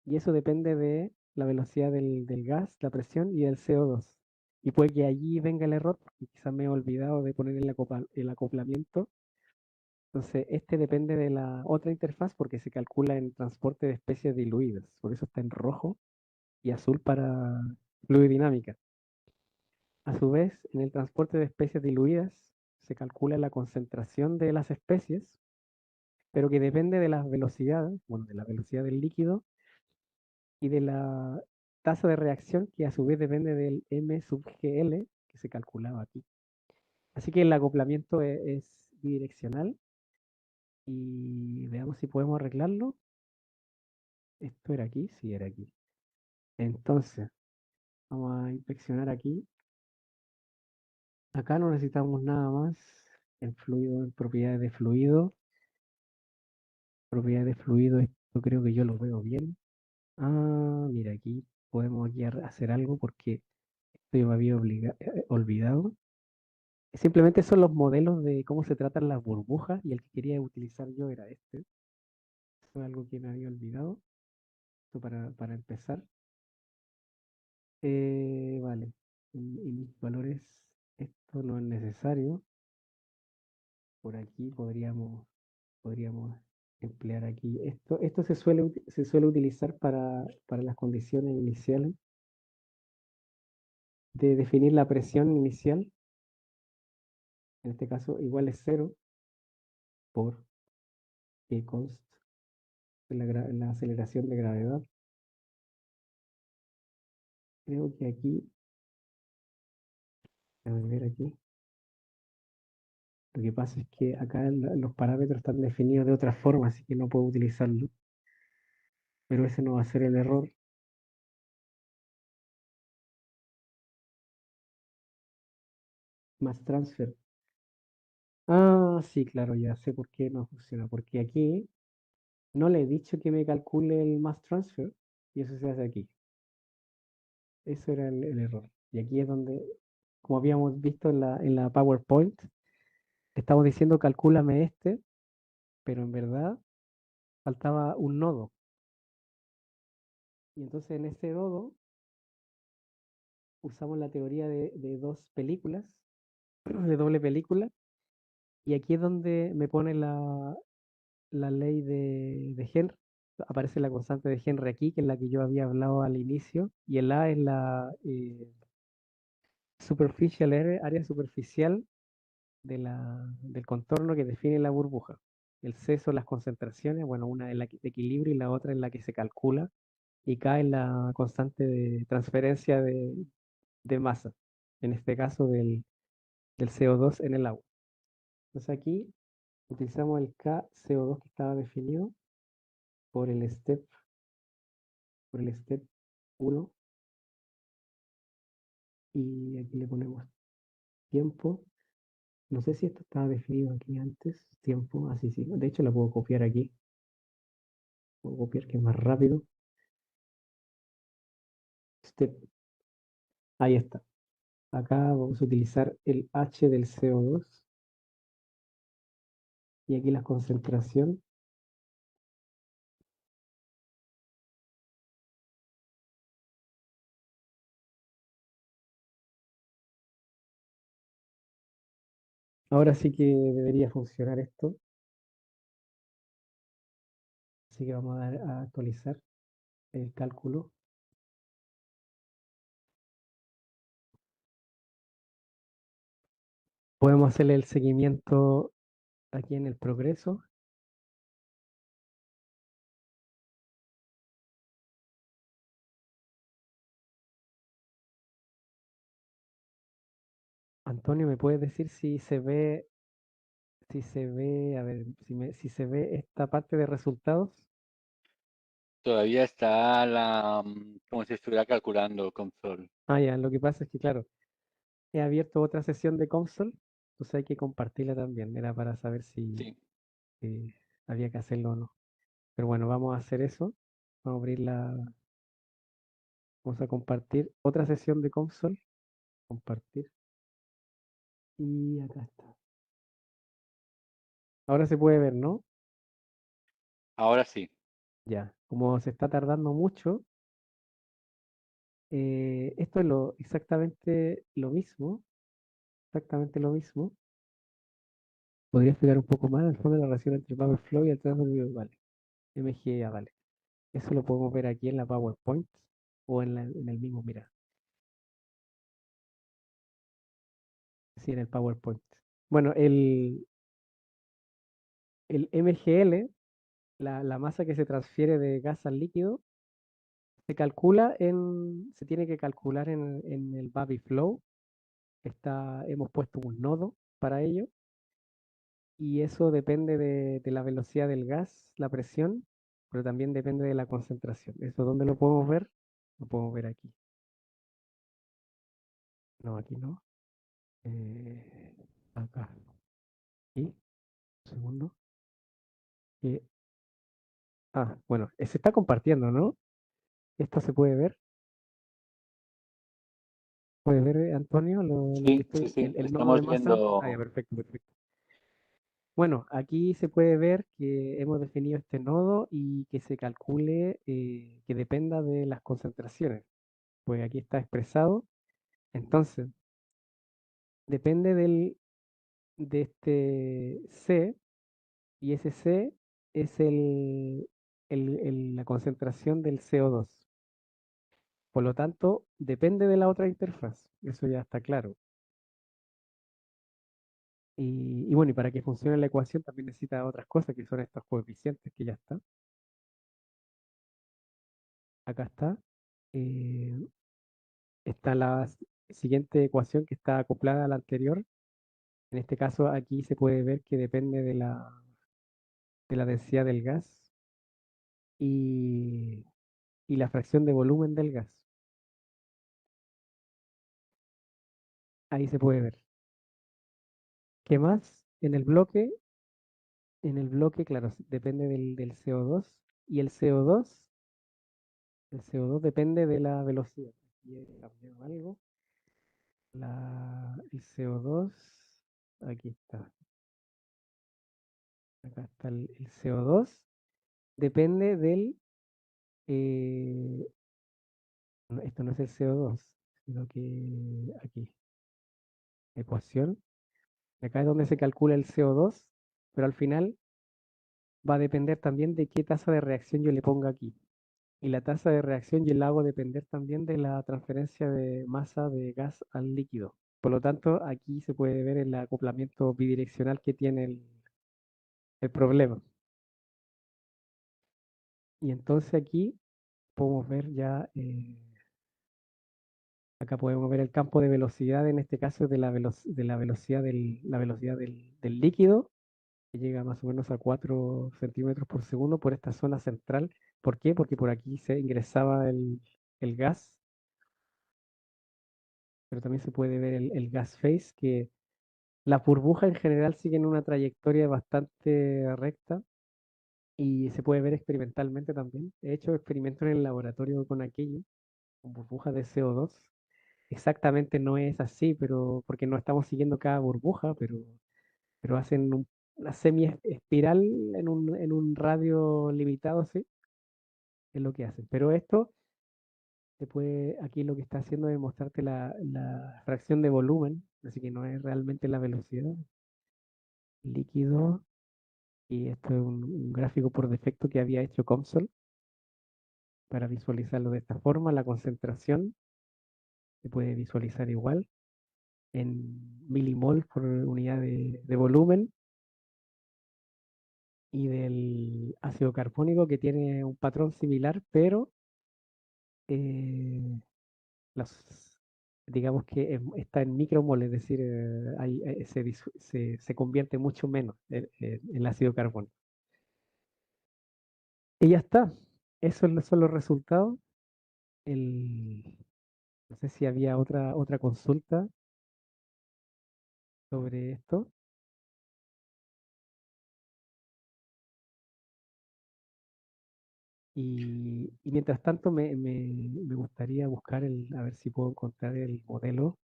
Speaker 2: Y eso depende de la velocidad del gas, la presión y el CO2. Y puede que allí venga el error, porque quizás me he olvidado de poner el acoplamiento. Entonces, este depende de la otra interfaz porque se calcula en transporte de especies diluidas. Por eso está en rojo y azul para fluidodinámica. A su vez, en el transporte de especies diluidas se calcula la concentración de las especies, pero que depende de las velocidades, bueno, de la velocidad del líquido y de la tasa de reacción, que a su vez depende del M sub GL, que se calculaba aquí. Así que el acoplamiento es bidireccional y veamos si podemos arreglarlo. Esto era aquí, sí era aquí. Entonces, vamos a inspeccionar aquí. Acá no necesitamos nada más. En fluido, en propiedades de fluido. Propiedades de fluido, esto creo que yo lo veo bien. Ah, mira, aquí podemos aquí hacer algo porque esto yo me había olvidado. Simplemente son los modelos de cómo se tratan las burbujas y el que quería utilizar yo era este. Eso es algo que me había olvidado. Esto para empezar. Vale. Y mis valores, esto no es necesario. Por aquí podríamos emplear aquí. Esto se suele utilizar para las condiciones iniciales de definir la presión inicial. En este caso, igual es cero por P const la aceleración de gravedad. Creo que aquí, a ver aquí, lo que pasa es que acá los parámetros están definidos de otra forma, así que no puedo utilizarlo. Pero ese no va a ser el error. Mass transfer. Ah, sí, claro, ya sé por qué no funciona. Porque aquí no le he dicho que me calcule el mass transfer y eso se hace aquí. Eso era el error. Y aquí es donde, como habíamos visto en la PowerPoint, estamos diciendo calcúlame este, pero en verdad faltaba un nodo. Y entonces en ese nodo usamos la teoría de dos películas, de doble película, y aquí es donde me pone la ley de Henry. Aparece la constante de Henry aquí, que es la que yo había hablado al inicio, y el A es la superficial área superficial del contorno que define la burbuja. El C son las concentraciones, bueno, una es la de equilibrio y la otra es la que se calcula, y K es la constante de transferencia de masa, en este caso del CO2 en el agua. Entonces aquí utilizamos el KCO2 que estaba definido por el step, por el step 1 y aquí le ponemos tiempo. No sé si esto estaba definido aquí antes, tiempo, así sí. De hecho, la puedo copiar aquí. Puedo copiar que es más rápido. Step, ahí está. Acá vamos a utilizar el H del CO2 y aquí la concentración. Ahora sí que debería funcionar esto. Así que vamos a dar a actualizar el cálculo. Podemos hacerle el seguimiento aquí en el progreso. Antonio, ¿me puedes decir a ver, si se ve esta parte de resultados?
Speaker 3: Todavía está como si estuviera calculando console.
Speaker 2: Ah, ya, lo que pasa es que, claro, he abierto otra sesión de console, entonces hay que compartirla también. Era para saber
Speaker 3: Sí.
Speaker 2: si había que hacerlo o no. Pero bueno, vamos a hacer eso. Vamos a vamos a compartir otra sesión de console. Compartir. Y acá está. Ahora se puede ver, ¿no?
Speaker 3: Ahora sí.
Speaker 2: Ya. Como se está tardando mucho, esto es exactamente lo mismo. Exactamente lo mismo. Podría explicar un poco más el fondo de la relación entre Powerflow y el transfer de vale. MGA, vale. Eso lo podemos ver aquí en la PowerPoint o en el mismo, mira. Sí, en el PowerPoint. Bueno, el MGL, la masa que se transfiere de gas al líquido, se tiene que calcular en el Baby Flow. Hemos puesto un nodo para ello y eso depende de la velocidad del gas, la presión, pero también depende de la concentración. ¿Eso dónde lo podemos ver? Lo podemos ver aquí. No, aquí no. Acá. Y, un segundo. Que, bueno, se está compartiendo, ¿no? Esto se puede ver. ¿Puedes ver, Antonio, lo que
Speaker 3: Sí,
Speaker 2: estoy,
Speaker 3: sí, sí,
Speaker 2: el nodo de
Speaker 3: estamos
Speaker 2: masa? Ah, ya,
Speaker 3: viendo.
Speaker 2: perfecto, perfecto. Bueno, aquí se puede ver que hemos definido este nodo y que se calcule que dependa de las concentraciones. Pues aquí está expresado. Entonces, depende de este C, y ese C es la concentración del CO2. Por lo tanto, depende de la otra interfaz. Eso ya está claro. Y bueno, y para que funcione la ecuación también necesita otras cosas, que son estos coeficientes que ya están. Acá está. Eh, está la siguiente ecuación que está acoplada a la anterior. En este caso, aquí se puede ver que depende de la densidad del gas y, y la fracción de volumen del gas. Ahí se puede ver. ¿Qué más? En el bloque, claro, depende del CO2 y el CO2 depende de la velocidad. Aquí he cambiado algo. El CO2, aquí está. Acá está el CO2. Depende eh, esto no es el CO2, sino que aquí, ecuación. Acá es donde se calcula el CO2, pero al final va a depender también de qué tasa de reacción yo le ponga aquí. Y la tasa de reacción yo la hago depender también de la transferencia de masa de gas al líquido. Por lo tanto, aquí se puede ver el acoplamiento bidireccional que tiene el problema. Y entonces aquí podemos ver ya, acá podemos ver el campo de velocidad, en este caso de la velocidad del líquido, que llega más o menos a 4 centímetros por segundo por esta zona central. ¿Por qué? Porque por aquí se ingresaba el gas, pero también se puede ver el gas phase, que las burbujas en general siguen una trayectoria bastante recta y se puede ver experimentalmente también. He hecho experimentos en el laboratorio con aquello, con burbujas de CO2. Exactamente no es así, pero porque no estamos siguiendo cada burbuja, pero hacen una semi-espiral en un radio limitado, sí, es lo que hacen. Pero esto aquí lo que está haciendo es mostrarte la fracción de volumen, así que no es realmente la velocidad. Líquido, y esto es un gráfico por defecto que había hecho COMSOL para visualizarlo de esta forma. La concentración se puede visualizar igual en milimol por unidad de volumen, y del ácido carbónico que tiene un patrón similar, pero eh, digamos que está en micromol, es decir, se convierte mucho menos el ácido carbónico. Y ya está. Esos son los resultados. No sé si había otra consulta sobre esto. Y mientras tanto me gustaría buscar a ver si puedo encontrar el modelo.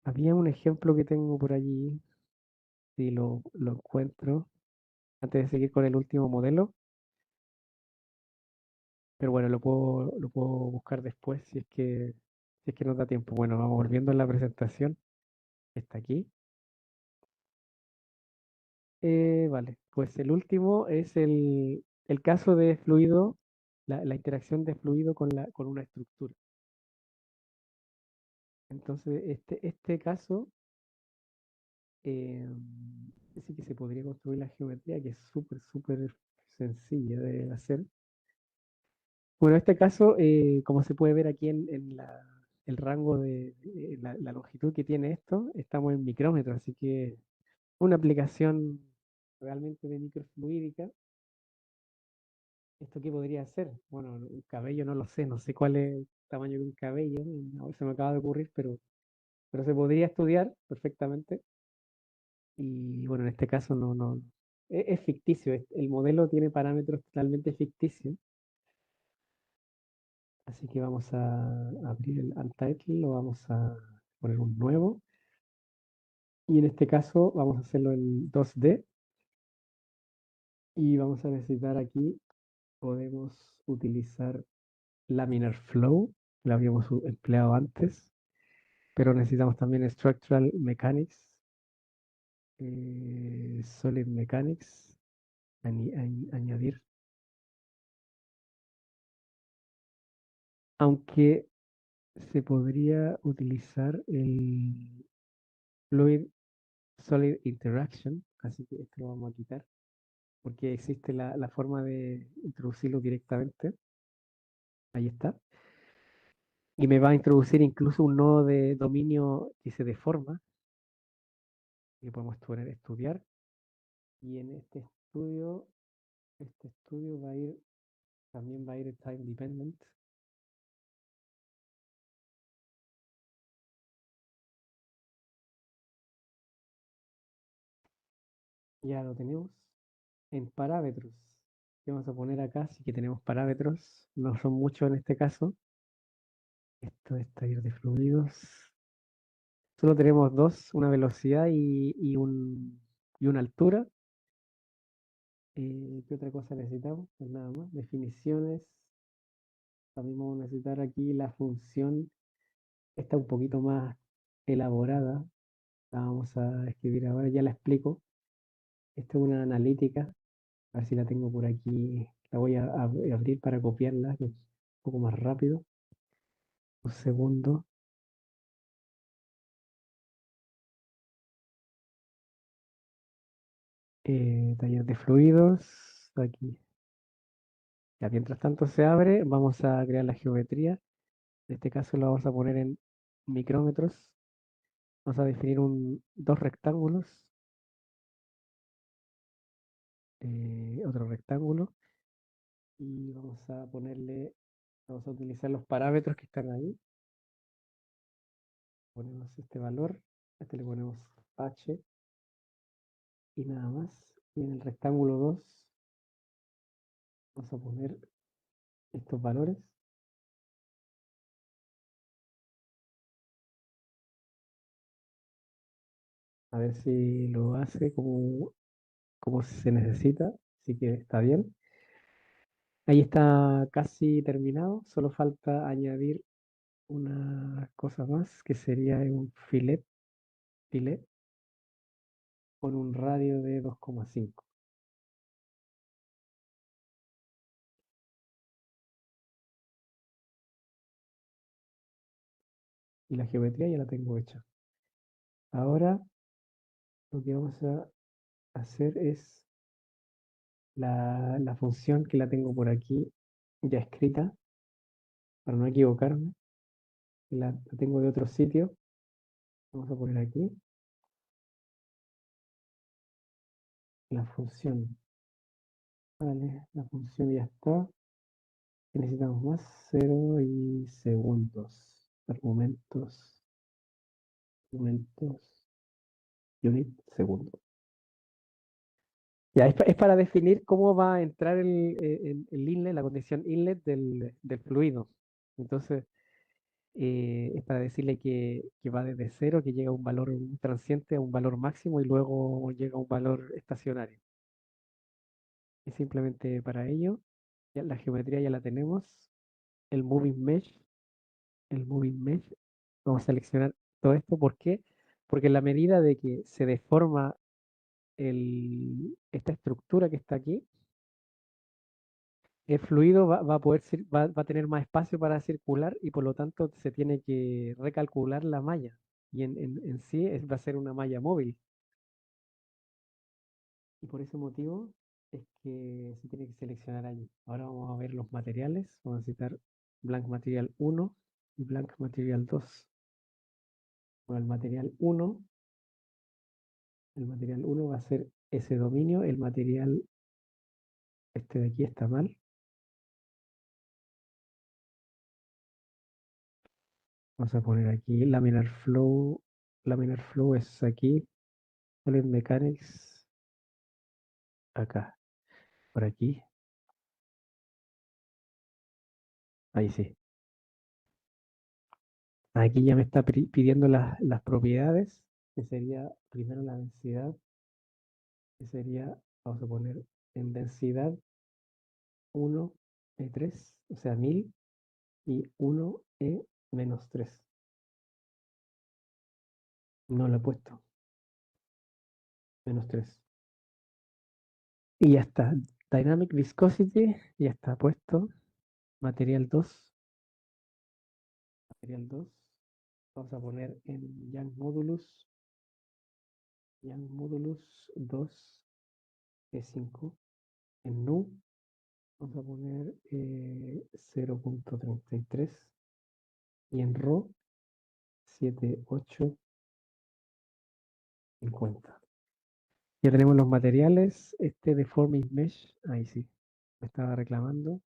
Speaker 2: Había un ejemplo que tengo por allí, si lo encuentro, antes de seguir con el último modelo. Pero bueno, lo puedo buscar después si es que nos da tiempo. Bueno, vamos volviendo a la presentación. Está aquí. Vale, pues el último es el caso de fluido, la interacción de fluido con una estructura. Entonces, este caso sí que se podría construir la geometría, que es súper, súper sencilla de hacer. Bueno, en este caso, como se puede ver aquí en el rango de la longitud que tiene esto, estamos en micrómetros, así que una aplicación realmente de microfluídica. ¿Esto qué podría ser? Bueno, un cabello no lo sé, no sé cuál es el tamaño de un cabello, no, se me acaba de ocurrir, pero se podría estudiar perfectamente. Y bueno, en este caso no, es ficticio, el modelo tiene parámetros totalmente ficticios, así que vamos a abrir el Untitled, lo vamos a poner un nuevo. Y en este caso vamos a hacerlo en 2D. Y vamos a necesitar aquí, podemos utilizar Laminar Flow, lo habíamos empleado antes, pero necesitamos también Structural Mechanics, Solid Mechanics, añadir. Aunque se podría utilizar el Fluid Solid Interaction, así que esto lo vamos a quitar, porque existe la forma de introducirlo directamente. Ahí está. Y me va a introducir incluso un nodo de dominio que se deforma, que podemos poner estudiar. Y en este estudio va a ir, también va a ir time dependent. Ya lo tenemos en parámetros. ¿Qué vamos a poner acá? Sí que tenemos parámetros, no son muchos en este caso. Esto es taller de fluidos. Solo tenemos dos, una velocidad y una altura. ¿Qué otra cosa necesitamos? Pues nada más, definiciones. También vamos a necesitar aquí la función. Está un poquito más elaborada. La vamos a escribir ahora, ya la explico. Esta es una analítica. A ver si la tengo por aquí. La voy a abrir para copiarla, que es un poco más rápido. Un segundo. Taller de fluidos. Aquí. Ya, mientras tanto se abre, vamos a crear la geometría. En este caso lo vamos a poner en micrómetros. Vamos a definir dos rectángulos. Otro rectángulo. Y vamos a utilizar los parámetros que están ahí. Ponemos este valor. A este le ponemos H. Y nada más. Y en el rectángulo 2 vamos a poner estos valores. A ver si lo hace como se necesita. Así que está bien. Ahí está casi terminado. Solo falta añadir una cosa más que sería un filet con un radio de 2,5. Y la geometría ya la tengo hecha. Ahora lo que vamos a hacer es la función que la tengo por aquí ya escrita, para no equivocarme. La tengo de otro sitio. Vamos a poner aquí la función. Vale, la función ya está. ¿Qué necesitamos más? 0 y segundos. Argumentos, unit, segundo. Ya, es para definir cómo va a entrar el inlet, la condición inlet del fluido. Entonces, es para decirle que va desde cero, que llega a un valor transiente, a un valor máximo y luego llega a un valor estacionario. Y simplemente para ello, ya la geometría ya la tenemos. El moving mesh, el moving mesh, vamos a seleccionar todo esto. ¿Por qué? Porque en la medida de que se deforma esta estructura que está aquí, el fluido va a poder va a tener más espacio para circular y por lo tanto se tiene que recalcular la malla. Y en sí va a ser una malla móvil. Y por ese motivo es que se tiene que seleccionar allí. Ahora vamos a ver los materiales. Vamos a necesitar Blank Material 1 y Blank Material 2. Bueno, el material 1 va a ser ese dominio. El material este de aquí está mal. Vamos a poner aquí Laminar Flow. Laminar Flow es aquí. Solid Mechanics acá. Por aquí. Ahí sí. Aquí ya me está pidiendo las propiedades, que sería primero la densidad, que sería, vamos a poner en densidad 1E3, o sea 1000, y 1E-3. No lo he puesto, -3. Y ya está. Dynamic Viscosity, ya está puesto. Material 2, material 2. Vamos a poner en Young Modulus 2 E5. En Nu vamos a poner 0.33 y en Rho 7850. Ya tenemos los materiales. Este Deforming Mesh, ahí sí, me estaba reclamando.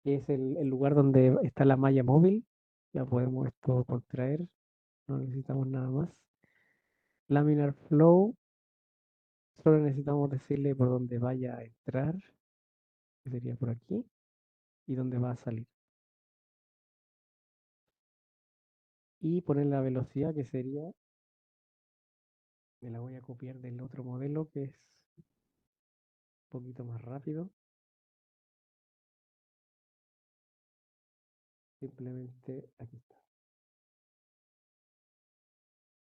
Speaker 2: Es el lugar donde está la malla móvil. Ya podemos esto contraer, no necesitamos nada más. Laminar Flow, solo necesitamos decirle por dónde vaya a entrar, que sería por aquí, y dónde va a salir. Y poner la velocidad, que sería, me la voy a copiar del otro modelo, que es un poquito más rápido. Simplemente aquí está.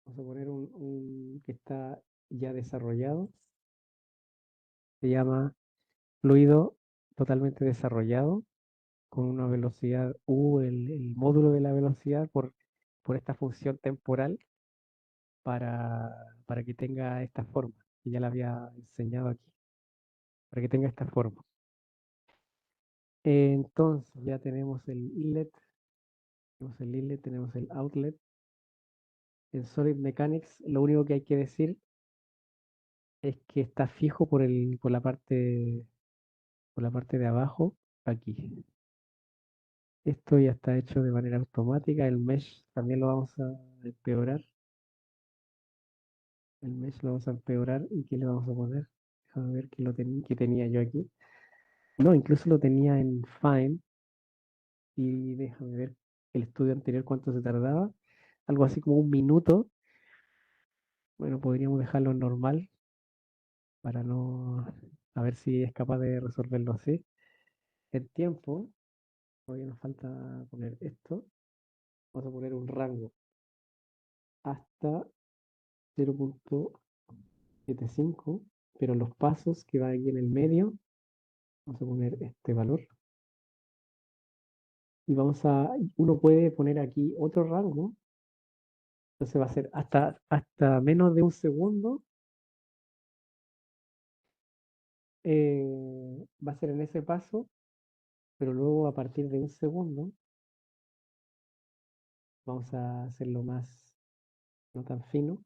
Speaker 2: Vamos a poner un que está ya desarrollado. Se llama fluido totalmente desarrollado con una velocidad U, el módulo de la velocidad por esta función temporal para que tenga esta forma, que ya la había enseñado aquí, para que tenga esta forma. Entonces ya tenemos tenemos el outlet. En Solid Mechanics lo único que hay que decir es que está fijo por la parte de abajo, aquí. Esto ya está hecho de manera automática. El mesh también lo vamos a empeorar. El mesh lo vamos a empeorar. ¿Y qué le vamos a poner? Déjame ver qué tenía yo aquí. No, incluso lo tenía en Fine. Y déjame ver el estudio anterior cuánto se tardaba. Algo así como 1 minuto. Bueno, podríamos dejarlo en normal para no... A ver si es capaz de resolverlo así. El tiempo, todavía nos falta poner esto. Vamos a poner un rango hasta 0.75, pero los pasos que van aquí en el medio, vamos a poner este valor. Y uno puede poner aquí otro rango, entonces va a ser hasta menos de un segundo, va a ser en ese paso, pero luego a partir de un segundo vamos a hacerlo más, no tan fino,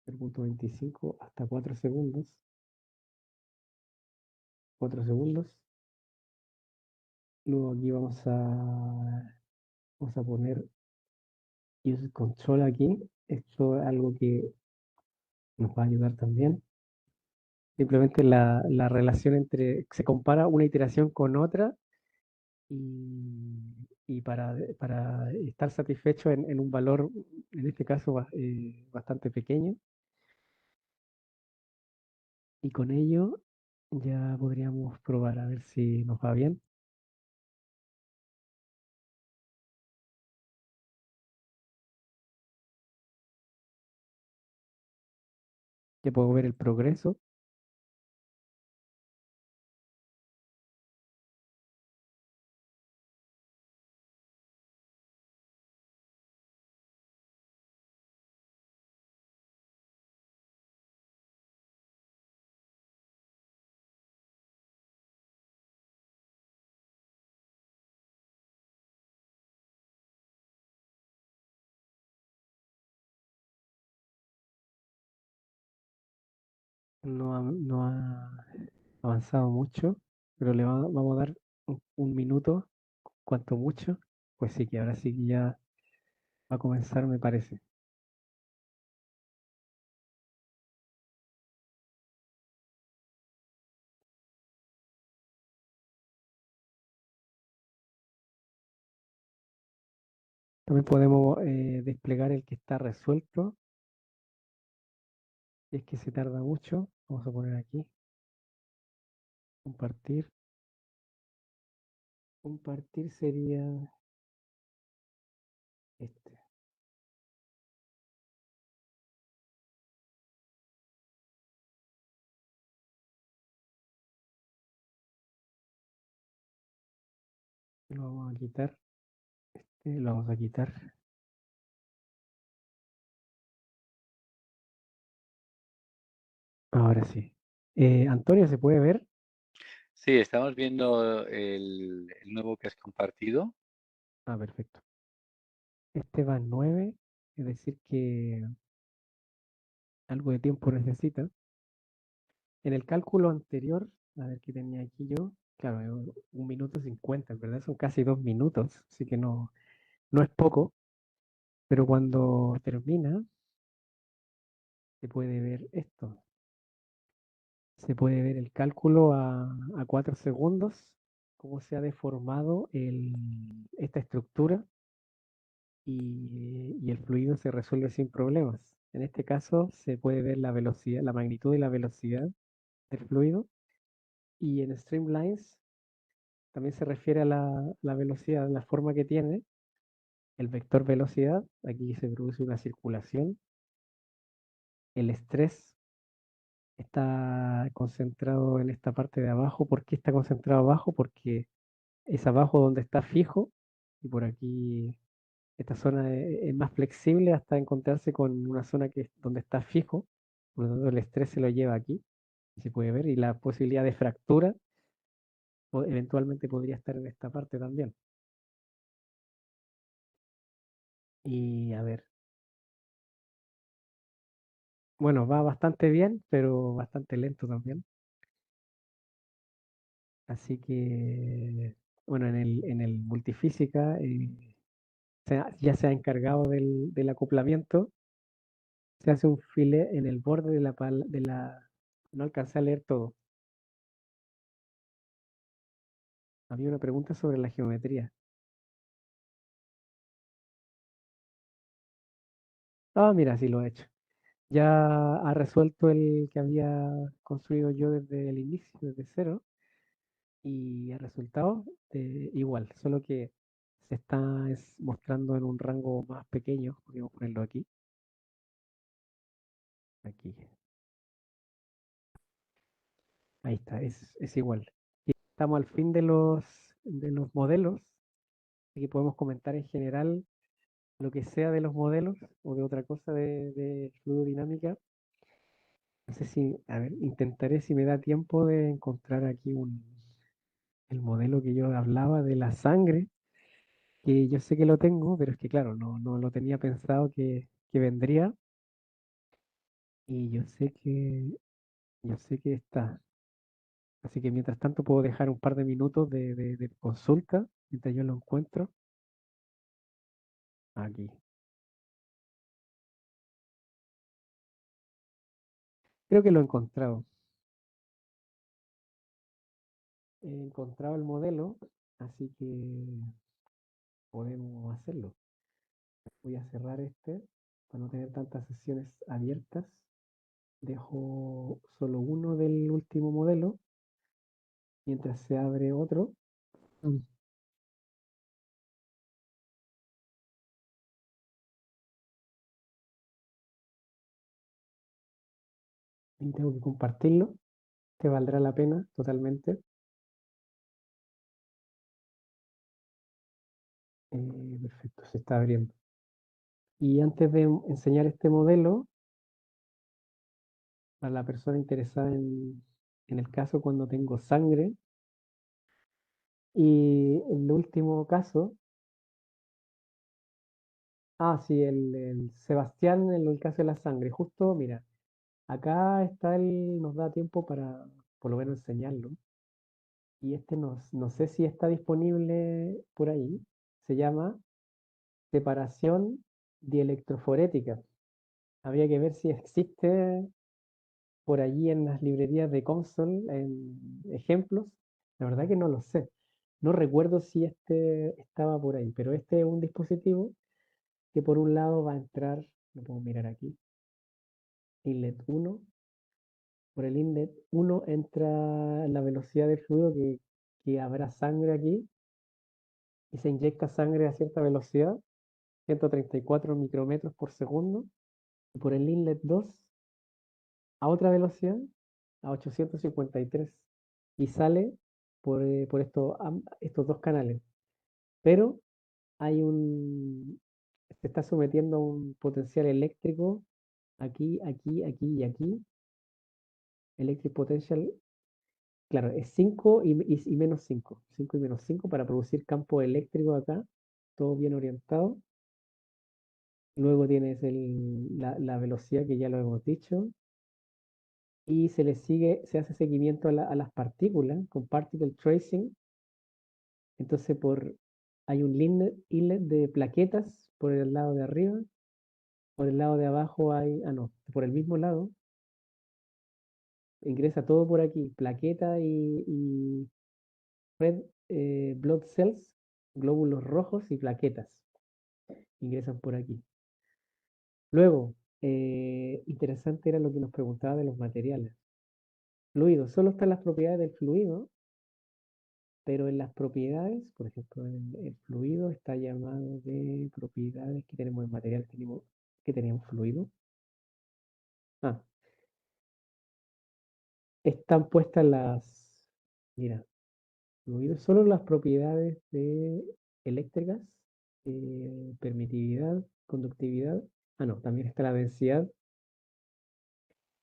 Speaker 2: 0.25 hasta 4 segundos, 4 segundos. Luego aquí vamos a poner use control aquí. Esto es algo que nos va a ayudar también. Simplemente la relación se compara una iteración con otra y para estar satisfecho en un valor, en este caso, bastante pequeño. Y con ello ya podríamos probar a ver si nos va bien. Ya puedo ver el progreso. No ha avanzado mucho, pero vamos a dar un minuto, cuanto mucho. Pues sí, que ahora sí que ya va a comenzar, me parece. También podemos desplegar el que está resuelto. Si es que se tarda mucho, vamos a poner aquí. Compartir. Compartir sería este. Lo vamos a quitar. Lo vamos a quitar. Ahora sí. Antonio, ¿se puede ver?
Speaker 3: Sí, estamos viendo el nuevo que has compartido.
Speaker 2: Ah, perfecto. Este va en 9, es decir que algo de tiempo necesita. En el cálculo anterior, a ver qué tenía aquí yo, claro, 1 minuto 50, en verdad son casi 2 minutos, así que no es poco, pero cuando termina se puede ver esto. Se puede ver el cálculo a 4 segundos, cómo se ha deformado esta estructura y el fluido se resuelve sin problemas. En este caso se puede ver la velocidad, la magnitud y la velocidad del fluido. Y en Streamlines también se refiere a la velocidad, la forma que tiene el vector velocidad. Aquí se produce una circulación. El estrés está concentrado en esta parte de abajo. ¿Por qué está concentrado abajo? Porque es abajo donde está fijo y por aquí esta zona es más flexible hasta encontrarse con una zona donde está fijo. Por lo tanto, el estrés se lo lleva aquí, se puede ver, y la posibilidad de fractura eventualmente podría estar en esta parte también. Y a ver, bueno, va bastante bien, pero bastante lento también. Así que, bueno, en el multifísica ya se ha encargado del acoplamiento. Se hace un file en el borde de la. No alcancé a leer todo. Había una pregunta sobre la geometría. Ah, mira, sí lo ha hecho. Ya ha resuelto el que había construido yo desde el inicio, desde cero, y el resultado igual, solo que se está mostrando en un rango más pequeño. Podemos ponerlo aquí. Aquí. Ahí está, es igual. Y estamos al fin de los modelos, así que podemos comentar en general lo que sea de los modelos o de otra cosa de fluidodinámica. No sé si, a ver, intentaré si me da tiempo de encontrar aquí el modelo que yo hablaba de la sangre, que yo sé que lo tengo, pero es que claro, no lo tenía pensado que vendría y yo sé que está. Así que mientras tanto puedo dejar un par de minutos de consulta mientras yo lo encuentro. Aquí. Creo que lo he encontrado. He encontrado el modelo, así que podemos hacerlo. Voy a cerrar este para no tener tantas sesiones abiertas. Dejo solo uno del último modelo mientras se abre otro. Mm. Y tengo que compartirlo. Te valdrá la pena totalmente. Perfecto, se está abriendo. Y antes de enseñar este modelo, para la persona interesada en el caso cuando tengo sangre, y en el último caso, sí, el Sebastián, en el caso de la sangre, justo, mira, acá está nos da tiempo para por lo menos enseñarlo. Y este no sé si está disponible por ahí. Se llama separación dielectroforética. Habría que ver si existe por allí en las librerías de Console en ejemplos. La verdad que no lo sé. No recuerdo si este estaba por ahí, pero este es un dispositivo que por un lado va a entrar, lo puedo mirar aquí, inlet 1. Por el inlet 1 entra la velocidad del fluido que habrá sangre aquí y se inyecta sangre a cierta velocidad, 134 micrometros por segundo. Y por el inlet 2 a otra velocidad, a 853. Y sale por estos dos canales. Pero se está sometiendo a un potencial eléctrico aquí, aquí, aquí y aquí. Electric potential, claro, es 5 y menos 5. 5 y menos 5 para producir campo eléctrico acá, todo bien orientado. Luego tienes la velocidad que ya lo hemos dicho. Y se hace seguimiento a las partículas con particle tracing. Entonces hay un inlet de plaquetas por el lado de arriba. Por el lado de abajo por el mismo lado. Ingresa todo por aquí, plaqueta y red blood cells, glóbulos rojos y plaquetas. Ingresan por aquí. Luego, interesante era lo que nos preguntaba de los materiales. Fluido, solo están las propiedades del fluido, pero en las propiedades, por ejemplo, el fluido está llamado de propiedades que tenemos en material, que teníamos fluido. Están puestas mira, fluido, solo las propiedades eléctricas, permitividad, conductividad. No, también está la densidad.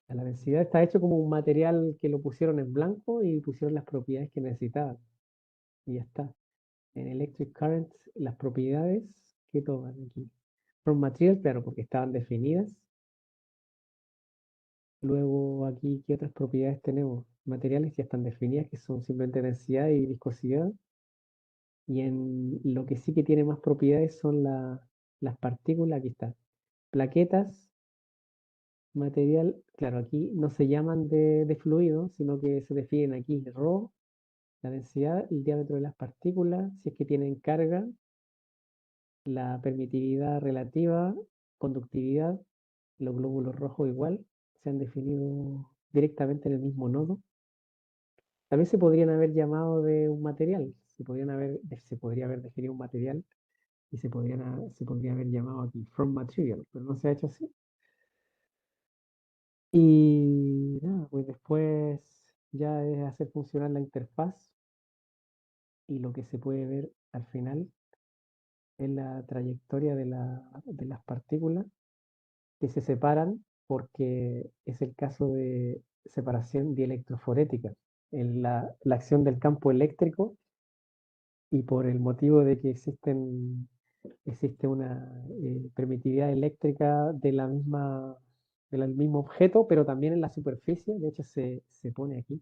Speaker 2: La densidad está hecho como un material que lo pusieron en blanco y pusieron las propiedades que necesitaban. Y ya está. En Electric Current, las propiedades que toman aquí. From Material, claro, porque estaban definidas. Luego aquí, ¿qué otras propiedades tenemos? Materiales ya están definidas, que son simplemente densidad y viscosidad. Y en lo que sí que tiene más propiedades son las partículas. Aquí está. Plaquetas, material, claro, aquí no se llaman de fluido, sino que se definen aquí ρ, la densidad, el diámetro de las partículas, si es que tienen carga, la permitividad relativa, conductividad, los glóbulos rojos igual, se han definido directamente en el mismo nodo. También se podrían haber llamado de un material, se podría haber definido un material y se podría haber llamado aquí from material, pero no se ha hecho así. Y nada, pues después ya es hacer funcionar la interfaz y lo que se puede ver al final es la trayectoria de las partículas que se separan porque es el caso de separación dielectroforética, en la acción del campo eléctrico y por el motivo de que existe una permitividad eléctrica del mismo objeto, pero también en la superficie. De hecho, se pone aquí,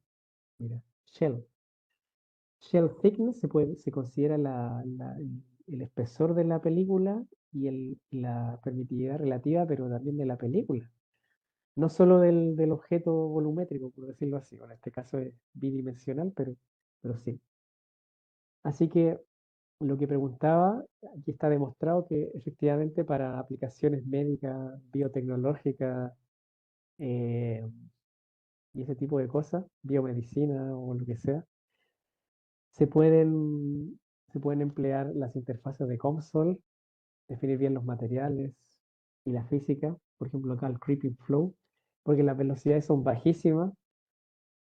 Speaker 2: mira, shell. Shell thickness se considera el espesor de la película y la permitividad relativa, pero también de la película. No solo del objeto volumétrico, por decirlo así. Bueno, en este caso es bidimensional, pero sí. Así que lo que preguntaba, aquí está demostrado que efectivamente para aplicaciones médicas, biotecnológicas y ese tipo de cosas, biomedicina o lo que sea, se pueden, se pueden emplear las interfaces de COMSOL, definir bien los materiales y la física, por ejemplo acá el creeping flow, porque las velocidades son bajísimas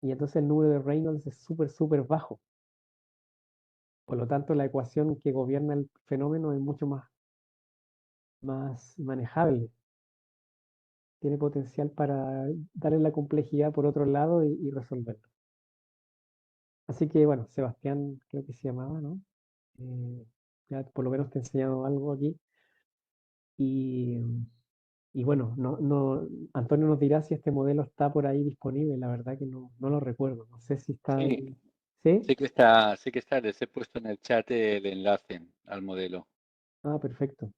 Speaker 2: y entonces el número de Reynolds es súper, súper bajo. Por lo tanto, la ecuación que gobierna el fenómeno es mucho más manejable. Tiene potencial para darle la complejidad por otro lado y resolverlo. Así que bueno, Sebastián creo que se llamaba, ¿no? Ya por lo menos te he enseñado algo aquí. Y, y bueno, Antonio nos dirá si este modelo está por ahí disponible. La verdad que no lo recuerdo. No sé si está
Speaker 3: Sí,
Speaker 2: ahí. ¿Sí?
Speaker 3: sí que está. Les he puesto en el chat el enlace al modelo.
Speaker 2: Ah, perfecto.